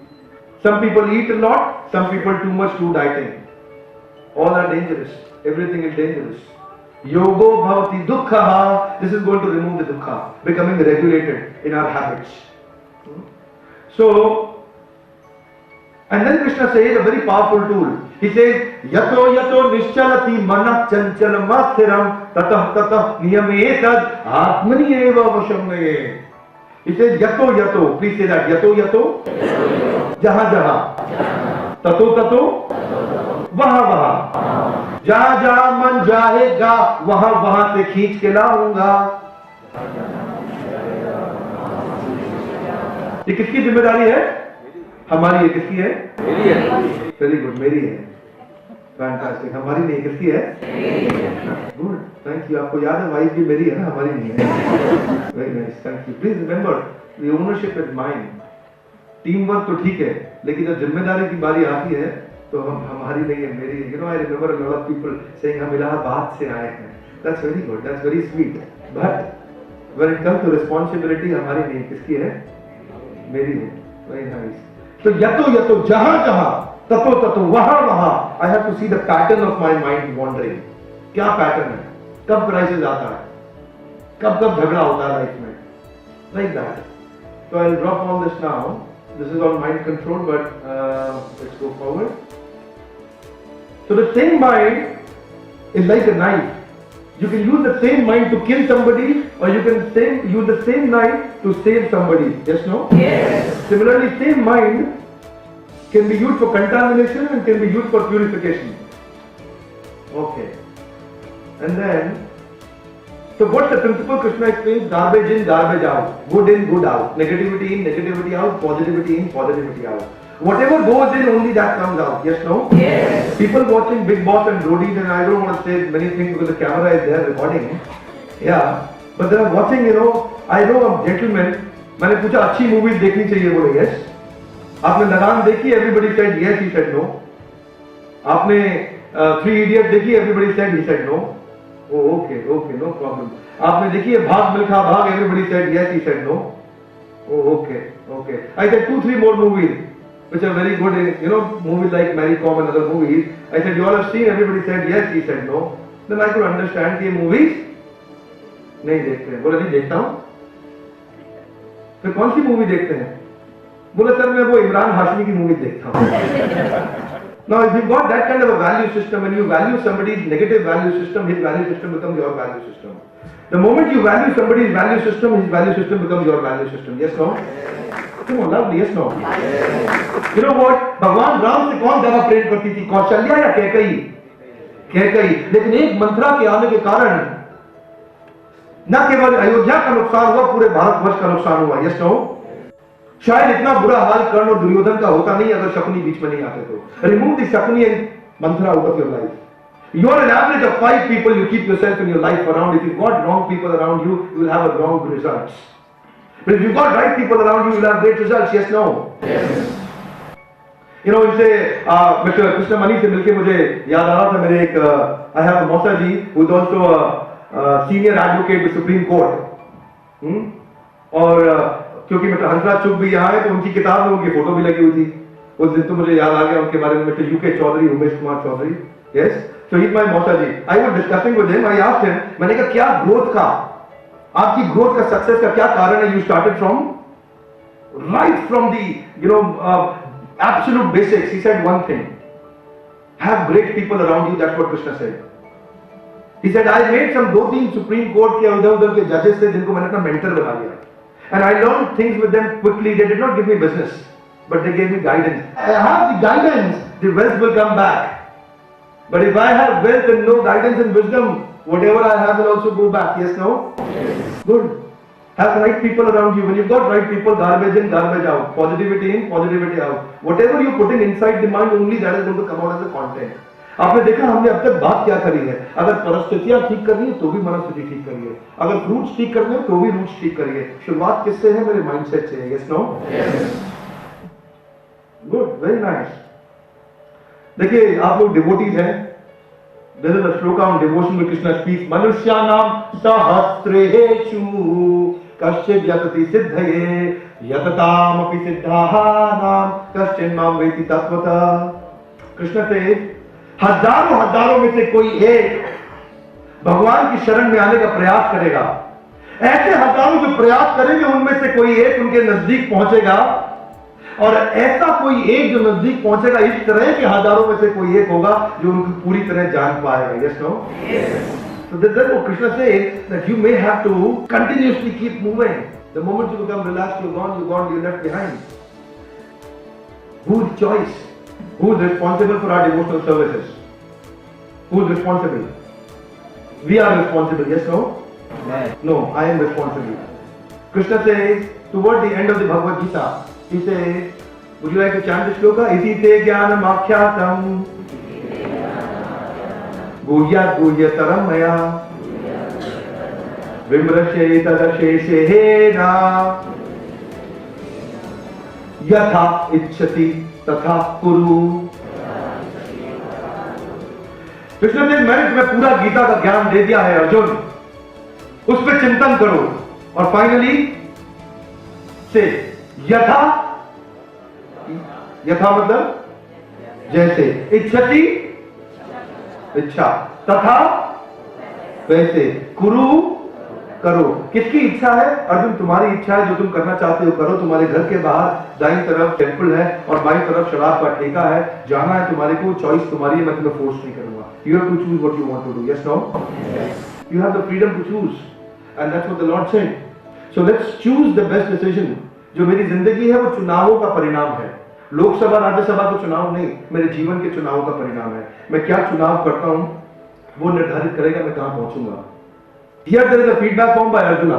Some people eat a lot, some people too much do dieting. All are dangerous. Everything is dangerous. Yogo bhavati dukkha. This is going to remove the dukkha, becoming regulated in our habits. So, and then Krishna says a very powerful tool. He says, yato yato nischalati manah chanchalam mathiram tatah tatah niyametad atmani eva vashamnaye. He says, yato yato. Please say that. Yato yato. Jaha jaha. Tato tato. Vaha vaha. जहां जहां मन जाएगा वहां वहां से खींच के लाऊंगा. ये किसकी जिम्मेदारी है? हमारी है. किसकी है? मेरी है. वेरी गुड, मेरी है. फैंटास्टिक. हमारी नहीं, किसकी है? Good, thank you. आपको याद है वाइफ भी मेरी है ना, हमारी नहीं है. Very nice, thank you. Please remember the ownership is mine. Team work तो ठीक है, लेकिन जब जिम्मेदारी की बारी आती है तो हम हमारी नहीं है, मेरी. You know, I remember a lot of people saying हम इलाहाबाद से आए हैं. That's very good, that's very sweet. But when it comes to responsibility, हमारी नहीं, किसकी है? मेरी है. Very nice. तो यतो यतो, जहां जहां, ततो ततो, वहां वहां, I have to see the pattern of my mind wandering. क्या पैटर्न है? कब क्राइसिस आता है? कब कब झगड़ा होता है लाइफ में? Like that. So I'll drop all this now. This is all mind control, but let's go forward. So the same mind is like a knife. You can use the same mind to kill somebody, or you can use the same knife to save somebody. Yes, no? Yes. Similarly, same mind can be used for contamination and can be used for purification. Okay. And then, so what's the principle Krishna explains? Garbage in, garbage out. Good in, good out. Negativity in, negativity out. Positivity in, positivity out. Whatever goes in, only that comes out. Yes, no? Yes. People watching Big Boss and Roadies, and I don't want to say many things because the camera is there recording. Yeah. But they are watching, you know, I know a gentleman, मैंने पूछा अच्छी movies देखनी चाहिए, बोले yes. आपने लगान देखी? Everybody said yes, he said no. आपने Three Idiots देखी? Everybody said, he said no. Oh, okay, okay, no problem. आपने देखी है भाग मिल्खा भाग? Everybody said yes, he said no. Oh, okay, okay. I said 2-3 more movies which are very good, you know, movies like Mary Com and other movies. I said, you all have seen? Everybody said yes, he said no. Then I could understand कि ये movies नहीं देखते हैं. बोला नहीं देखता हूँ. फिर कौन सी मूवी देखते हैं? बोला सर मैं वो इमरान हाशमी की मूवी देखता हूँ. Now if you've got that kind of a value system and you value somebody's negative value system, his value system becomes your value system. The moment you value somebody's value system, his value system becomes your value system. Yes, no? Come on, lovely. Yes, no? You know what? भगवान राम से कौन ज्यादा प्रेम करती थी, कौशल्या या कैकेयी? कैकेयी. लेकिन एक मंथरा के आने के कारण न केवल अयोध्या का नुकसान हुआ, पूरे भारतवर्ष का नुकसान हुआ. Yes, no? शायद इतना बुरा हाल कर्ण और दुर्योधन का होता नहीं अगर शकुनी बीच में नहीं आते तो. Remove the Shakuni and Manthara out of your life. You are an average of 5 people you keep yourself in your life around. If you've got wrong people around you, you will have a wrong results. But if you've got right people around you, you will have great results. Yes, no? Yes. You know, इनसे Mr. Krishna Mani से मिलके मुझे याद आ रहा था मेरे एक I have a Mausa ji who is also a senior advocate with Supreme Court. और क्योंकि मिस्टर हंसराज चुप भी यहाँ है तो उनकी किताब में उनकी फोटो भी लगी हुई थी. उस दिन तो मुझे याद आ गया उनके बारे में. Mister UK Chaudhary, Umesh Kumar Chaudhary. Yes. So he's my Mausa ji. I was discussing with him. I asked him, मैंने कहा क्या ग्रोथ का, आपकी ग्रोथ का, सक्सेस का क्या कारण है? You started from right from the, you know, absolute basics. He said one thing: have great people around you. That's what Krishna said. He said I made some 2-3 Supreme Court के उधर के judges थे जिनको मैंने अपना mentor बना लिया. And I learned things with them quickly. They did not give me business, but they gave me guidance. I have the guidance, the wealth will come back. But if I have wealth and no guidance and wisdom, whatever I have will also go back. Yes, no? Yes. Good. Have right people around you. When you've got right people, garbage in, garbage out. Positivity in, positivity out. Whatever you're putting inside the mind, only that is going to come out as a content. आपने देखा हमने अब तक बात क्या करी है? अगर परिस्थितियां ठीक करनी है तो भी मनस्थिति ठीक करिए, अगर रूट्स ठीक करने हैं तो भी रूट्स ठीक करिए. शुरुआत किससे है? मेरे माइंडसेट से. Yes no? Good, very nice. देखिए आप लोग डिवोटीज हैं. There is a shloka on devotion where Krishna speaks. Manushyanam sahasrechu kaschid yatati siddhaye yatatam api siddhanam kaschid mam veti tatvata. Krishna says, हजारों में से कोई एक भगवान की शरण में आने का प्रयास करेगा. ऐसे हजारों जो प्रयास करेंगे उनमें से कोई एक उनके नजदीक पहुंचेगा, और ऐसा कोई एक जो नजदीक पहुंचेगा इस तरह के हजारों में से कोई एक होगा जो उनको पूरी तरह जान पाएगा. Yes no? So that's what Krishna says, that you may have to continuously keep moving. The moment you become relaxed, you're gone, you're left behind. Whose choice? Who is responsible for our devotional services? Who is responsible? We are responsible. Yes, no? No, I am responsible. Krishna says toward the end of the Bhagavad Gita, he says, would you like to chant this shloka? Iti te jnanam akhyatam guhyat guhyataram maya vimrashe tadasheshena yatha ichchati तथा कुरु. कृष्ण ने मैंने तुम्हें पूरा गीता का ज्ञान दे दिया है अर्जुन, उस पर चिंतन करो. और फाइनली से यथा मतलब जैसे, इच्छति इच्छा, तथा वैसे, कुरु करो. किसकी इच्छा है? अर्जुन तुम्हारी इच्छा है, जो तुम करना चाहते हो करो. तुम्हारे घर के बाहर दाईं तरफ टेंपल है और बाईं तरफ शराब का ठेका है. जाना है तुम्हारे को, चॉइस तुम्हारी है, मैं तुम्हें फोर्स नहीं करूंगा. You have to choose what you want to do. Yes no? You have the freedom to choose, and that's what the lord said. So let's choose the best decision. जो मेरी जिंदगी है वो चुनावों का परिणाम है. लोकसभा राज्यसभा का चुनाव नहीं, मेरे जीवन के चुनाव का परिणाम है. मैं क्या चुनाव करता हूं वो निर्धारित करेगा मैं कहां पहुंचूंगा. Here there is a feedback form by Arjuna.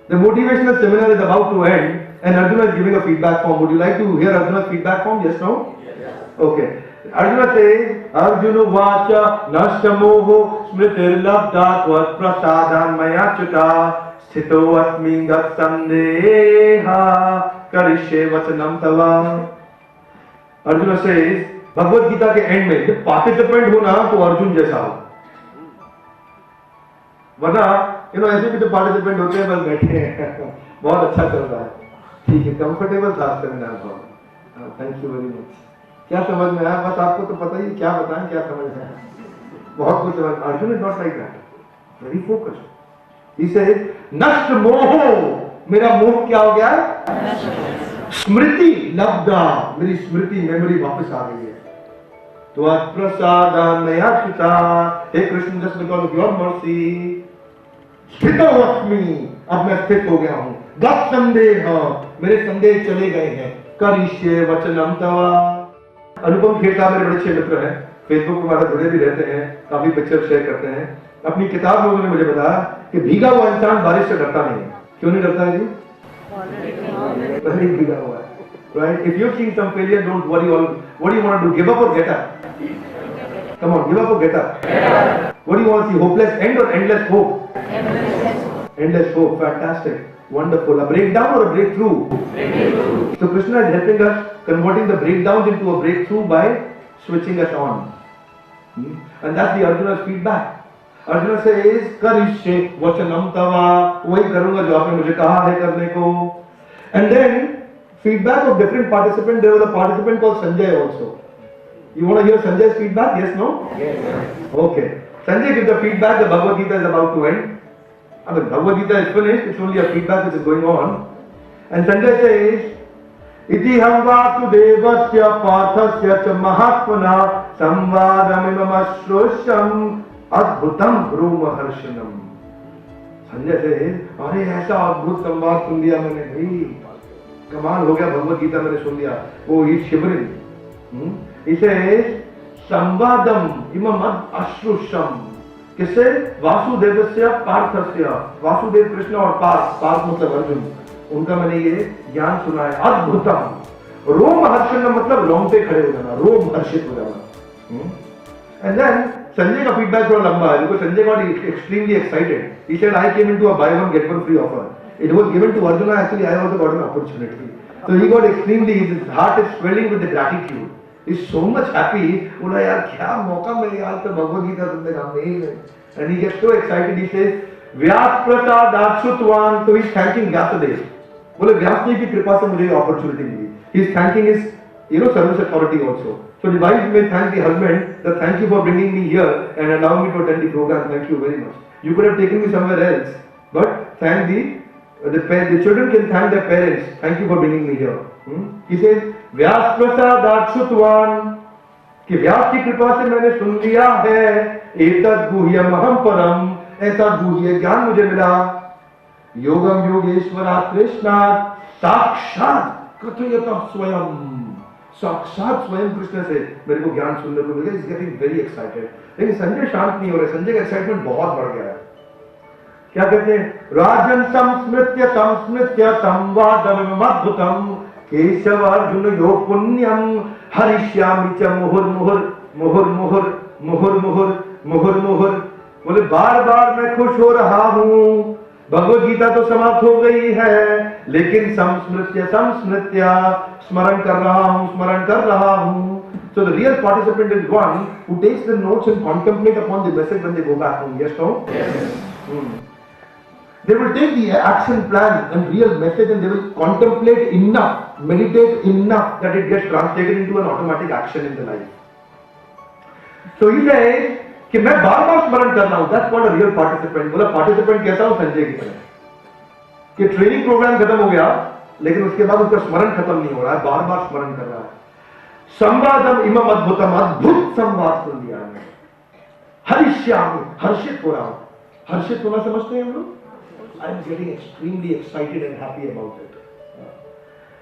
The motivational seminar is about to end and Arjuna is giving a feedback form. Would you like to hear Arjuna's feedback form? Yes, no? Yes. Okay. Arjuna says, Arjuna vacha nashtamoho smritir labda tvat prasadan maya chuta sthito asmin gat sandeha karishye vachanam tava. Arjuna says, Bhagavad Gita के and में जब participant हो ना तो अर्जुन जैसा हो, वरना ऐसे भी तो पार्टिसिपेंट होते हैं बस बैठे हैं. बहुत अच्छा चल रहा है, ठीक है, कंफर्टेबल था सेमिनार बहुत. Thank you very much. क्या समझ में आया? बस आपको तो पता ही, क्या बताएं क्या समझ में आया. बहुत कुछ समझ. Arjun is not like that, very focused. He said नष्ट मोह, मेरा मोह क्या हो गया है? स्मृति लब्धा, मेरी स्मृति मेमोरी वापस आ गई है. तो प्रसादान मया चिता, हे Krishna just because of your mercy स्थितोऽस्मि, अब मैं स्थित हो गया हूं. गत संदेह, मेरे संदेह चले गए हैं. करिष्ये वचनम तवा. अनुपम खेर साहब मेरे बड़े अच्छे मित्र हैं, फेसबुक पर हमारे जुड़े भी रहते हैं, काफी पिक्चर शेयर करते हैं. अपनी किताब में उन्होंने मुझे बताया कि भीगा हुआ इंसान बारिश से डरता नहीं है. क्यों नहीं डरता है जी? पहले ही भीगा हुआ है. Right? If you've seen some failure, don't worry. What do you want to do? Give up or get up? Come on, give up or get up? What do you want to see? Hopeless end or endless hope? Endless hope. Fantastic. Wonderful. A breakdown or a breakthrough? Breakthrough. So Krishna is helping us, converting the breakdowns into a breakthrough by switching us on. And that's the Arjuna's feedback. Arjuna says, Karishye vachanam tava. वही करूंगा जो आपने मुझे कहा है करने को. And then feedback of different participants. There was a participant called Sanjay also. You want to hear Sanjay's feedback? Yes, no? Yes. Okay. Sanjay gives the feedback. The Bhagavad Gita is about to end. I mean, Bhagavad Gita is finished. It's only a feedback which is going on. And Sanjay says, Iti ham vasudevasya parthasya cha mahatmana samvadamimam ashrosham adbhutam brahmaharshanam. Sanjay says, अरे ऐसा अद्भुत संवाद सुन लिया मैंने भाई, कमाल हो गया. भगवत गीता मैंने सुन लिया. वो ही शिवरिंग. इसे संवादम इमम अश्रुषम, किससे? वासुदेवस्य पार्थस्य, वासुदेव कृष्ण और पार्थ मतलब अर्जुन, उनका मैंने ये ज्ञान सुना है। अद्भुतम, रोम हर्षण मतलब रोंगटे खड़े हो जाना, रोम हर्षित हो जाना। एंड देन संजय का फीडबैक थोड़ा लंबा है, because Sanjay got extremely excited. He said, I came into a buy one get one free offer. It was given to Arjuna, actually I also got an opportunity. So he got extremely, his heart is swelling with the gratitude. He's so much happy. बोला यार क्या मौका मिले, आज तो भगवद गीता सुनने का mail है। And he gets so excited, he says, व्यास प्रसाद आश्रुतवान, तो he's thanking Vyasadev. बोले व्यास जी की कृपा से मुझे ये opportunity milli. He's thanking his, service authority also. So the wife may thank the husband that thank you for bringing me here and allowing me to attend the program. Thank you very much. You could have taken me somewhere else, but thank the children can thank their parents. Thank you for bringing me here. He says, व्यास प्रसाद आश्रुतवान, कि व्यास की कृपा से मैंने सुन लिया है, एतद् गुह्यम अहम परम, ऐसा गुह्य ज्ञान मुझे मिला। योगम योगेश्वरात् कृष्णात् साक्षात् कथयतः स्वयं, साक्षात स्वयं कृष्ण से मेरे को ज्ञान सुनने को मिला। Is getting very excited. लेकिन संजय शांत नहीं हो रहे, संजय का एक्साइटमेंट बहुत बढ़ गया है। क्या कहते हैं? राजन संस्मृत्य संवादमद्भुतम केशव अर्जुन योग पुण्यम हरिष्यामि च मुहुर्मुहुर् मुहुर्मुहुर् मुहुर्मुहुर् मुहुर्मुहुर्। बोले बार बार मैं खुश हो रहा हूं। भगवद गीता तो समाप्त हो गई है, लेकिन संस्मृत्य स्मरण कर रहा हूं। So the real participant is one who takes the notes and contemplate upon the message when they go back home. Yes, no? Yes. They will take the action plan and real message and they will contemplate enough, meditate enough that it gets translated into an automatic action in the life. So he says कि मैं बार-बार स्मरण कर रहा हूं। That's what a real participant. बोला participant कैसा हो? संजय की तरह कि ट्रेनिंग प्रोग्राम खत्म हो गया, लेकिन उसके बाद उसका स्मरण खत्म नहीं हो रहा है, बार-बार स्मरण कर रहा है। संवादम इमम अद्भुतम, अद्भुत संवाद सुन लिया है। हरिष्यामि, हर्षित हो रहा हूं। हर्षित होना समझते हैं हम लोग? I am getting extremely excited and happy about it.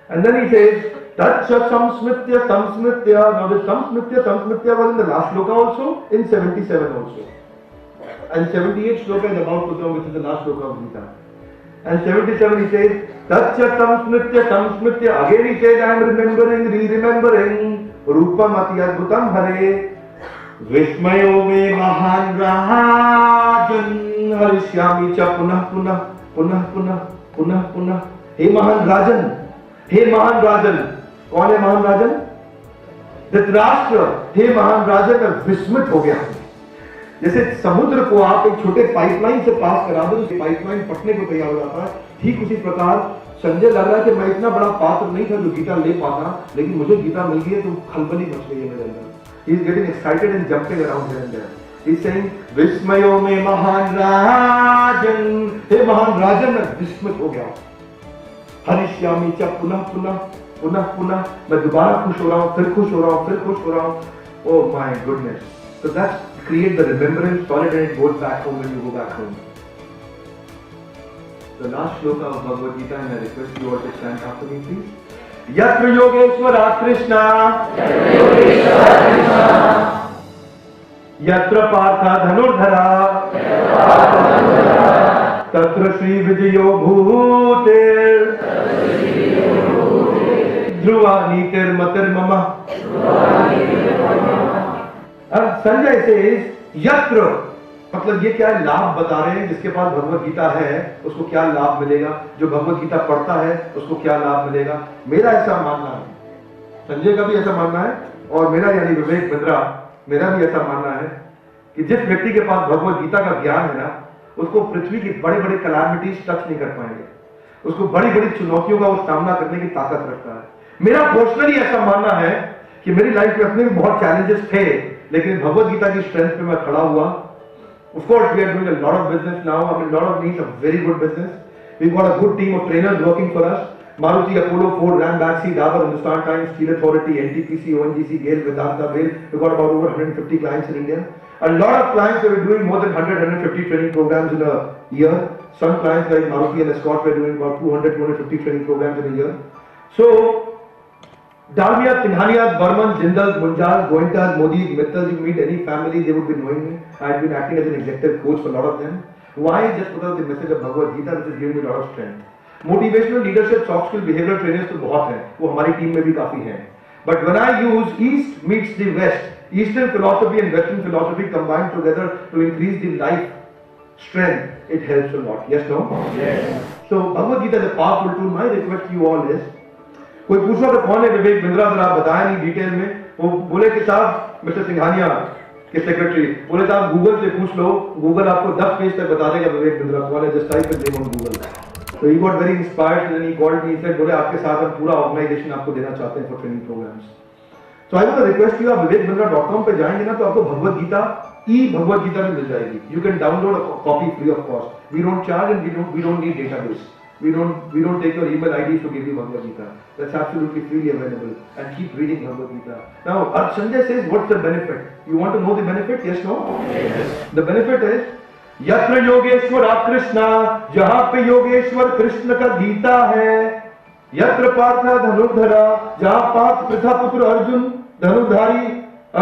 And then he says, Tacha samsmritya. Now the samsmritya was in the last shloka also, in 77 also. And 78 shloka is about to come, which is the last shloka of Gita. And 77 he says, Tacha samsmritya. Again he says, I am remembering, re-remembering, Rupam ati adbhutam hare. Vismayo me mahan rajan, harishyami cha punah. Hey mahan rajan. हे महान राजन, कौन है महान राजन? धृतराष्ट्र। हे महान राजन, मैं विस्मित हो गया। जैसे समुद्र को आप एक छोटे पाइपलाइन से पास करा दो, तो पाइपलाइन फटने को तैयार हो जाता है, ठीक उसी प्रकार संजय लग रहा है कि मैं इतना बड़ा पात्र नहीं था जो गीता ले पाता, लेकिन मुझे गीता मिल गई है तो खलबली मच गई है मेरे अंदर। He is getting excited and jumping around here and there. He is saying, विस्मयो में महान राजन, हे महान राजन, मैं विस्मित हो गया। हरिष्यामि च पुनः, मैं दोबारा खुश हो रहा हूं, फिर खुश हो रहा हूं। Oh my goodness. So that's create the remembrance, solid, and it goes back home when you go back home. The last shloka of Bhagavad Gita, and I request you all to stand after me, please. Yatra yogeshwara Krishna, yatra partha dhanurdhara, तत्र श्री विजयो भूतेर ध्रुवा नीतिर मतिर मम। संजय से यत्र मतलब ये क्या लाभ बता रहे हैं, जिसके पास भगवत गीता है उसको क्या लाभ मिलेगा, जो भगवत गीता पढ़ता है उसको क्या लाभ मिलेगा। मेरा ऐसा मानना है, संजय का भी ऐसा मानना है, और मेरा यानी विवेक बिंद्रा, मेरा भी ऐसा मानना है कि जिस व्यक्ति के पास भगवत गीता का ज्ञान है ना, उसको पृथ्वी की बड़े बड़े कैलामिटीज टच नहीं कर पाएंगे, उसको बड़ी बड़ी चुनौतियों का वो सामना करने की ताकत रखता है। मेरा पर्सनली ऐसा मानना है कि मेरी लाइफ में अपने भी बहुत चैलेंजेस थे, लेकिन भगवत गीता की स्ट्रेंथ पे मैं खड़ा हुआ। Of course, we are doing a lot of business now. I mean, a lot of means a very good business. We've got a good team of trainers working for us. Maruti, Apollo, Ford, Ram, Baxi, Dabur, Hindustan Times, Steel Authority, NTPC, ONGC, GAIL, Vedanta, BAIL. We've got about over 150 clients in India. A lot of clients that we're doing more than 100, 150 training programs in a year. Some clients like Maruti and Escort, we're doing about 200, 250 training programs in a year. So, Dalmia, Sinhaniyas, Burmans, Jindals, Munjals, Goenkas, Modis, Mittals, you meet any family, they would be knowing me. I had been acting as an executive coach for a lot of them. Why? Just because of the message of Bhagavad Gita, which is giving me a lot of strength. Motivational leadership, soft skill, behavioral trainers तो बहुत हैं, वो हमारी team में भी काफी हैं. But when I use East meets the West, Eastern philosophy and Western philosophy combined together to increase the life strength, it helps a lot. Yes, no? Yes. So Bhagavad Gita is a powerful tool. My request to you all is, कोई पूछा तो कौन है विवेक बिंद्रा, जरा आप बताया नहीं detail में. वो बोले कि साहब मिस्टर सिंघानिया के सेक्रेटरी बोले साहब गूगल से पूछ लो, गूगल आपको 10 पेज तक बता देगा विवेक बिंद्रा कौन है. Just type it in on Google. So he got very inspired and he called me. He said, बोले आपके साथ हम पूरा ऑर्गेनाइजेशन आपको देना चाहते हैं for training programs. So I want to request you, आप vivekbindra.com पे जाएंगे ना तो आपको भगवद गीता भगवद गीता भी मिल जाएगी. You can download a copy free of cost. We don't charge and we don't need database. We don't take your email IDs to give you Bhagavad Gita. That's absolutely freely available. And keep reading Bhagavad Gita. Now, Sanjay says, what's the benefit? You want to know the benefit? Yes, no? Yes. The benefit is, यत्र योगेश्वर कृष्णा, जहां पे योगेश्वर कृष्ण का गीता है. यत्र पार्थ धनुर्धरा, जहां पार्थ प्रथा पुत्र अर्जुन धनुर्धारी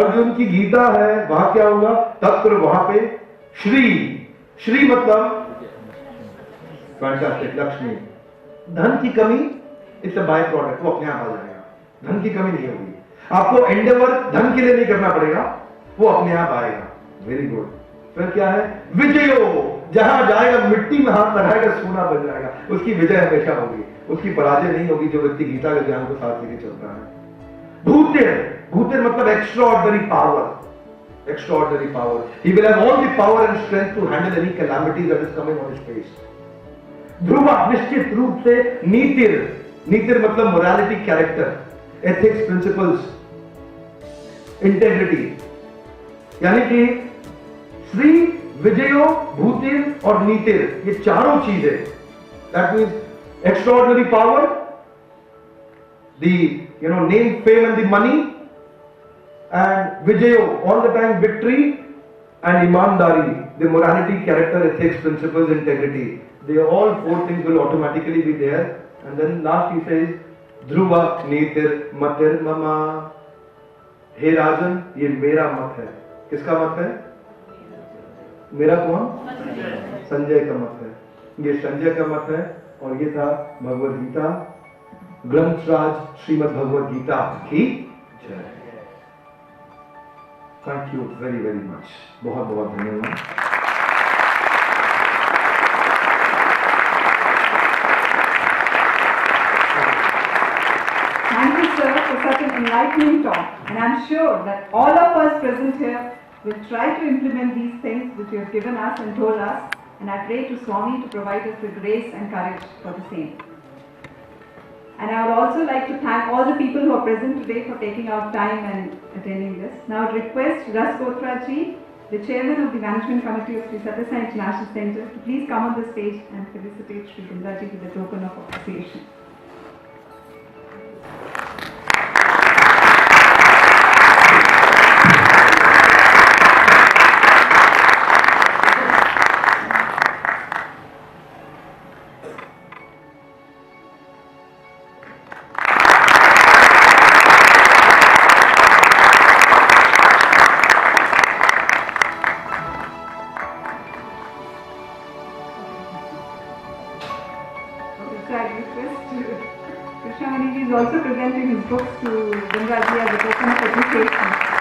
अर्जुन की गीता है, वहां क्या होगा? तत्र वहां पे श्री मतलब फैंटास्टिक लक्ष्मी. धन की कमी इट्स अ बाय प्रोडक्ट, वो अपने आप आ जाएगा. धन की कमी नहीं होगी. आपको एंडेवर धन के लिए नहीं करना पड़ेगा, वो अपने आप आएगा. Very good. फिर क्या है? विजयो, जहां जाएगा मिट्टी में हाथ लगाएगा सोना बन जाएगा. उसकी विजय हमेशा होगी, उसकी पराजय नहीं होगी जो व्यक्ति गीता के ज्ञान को साथ लेके चलता है. भूतिर मतलब extraordinary power. Extraordinary power. He will have all the power and strength to handle any calamity that is coming on his face. Dhruva, निश्चित रूप से. नीतिर मतलब morality, character, ethics, principles, integrity. यानी कि श्री, विजयो, भूतिर और नीतिर, ये चारों चीजें. That means extraordinary power, the name, fame and the money, and Vijayo, all the time victory, and Imandari, the morality, character, ethics, principles, integrity. They all 4 things will automatically be there. And then last he says, Dhruva, Nitir, Matir, Mama. हे राजन, ये मेरा मत है. किसका मत है? मेरा कौन? संजय का मत है. ये संजय का मत है. और ये था भगवद गीता, ग्रंथराज श्रीमद् भगवद गीता की जय. Thank you very very much. बहुत बहुत धन्यवाद. Thank you, sir, for such an enlightening talk. And I'm sure that all of us present here will try to implement these things which you have given us and told us. And I pray to Swami to provide us with grace and courage for the same. And I would also like to thank all the people who are present today for taking out time and attending this. Now I would request Ras Kotra ji, the chairman of the management committee of Sri Sathya Sai International Center, to please come on the stage and felicitate Sri Bindra ji with a token of appreciation. Krishna Mani ji is also presenting his books to Bindra ji as a token of appreciation.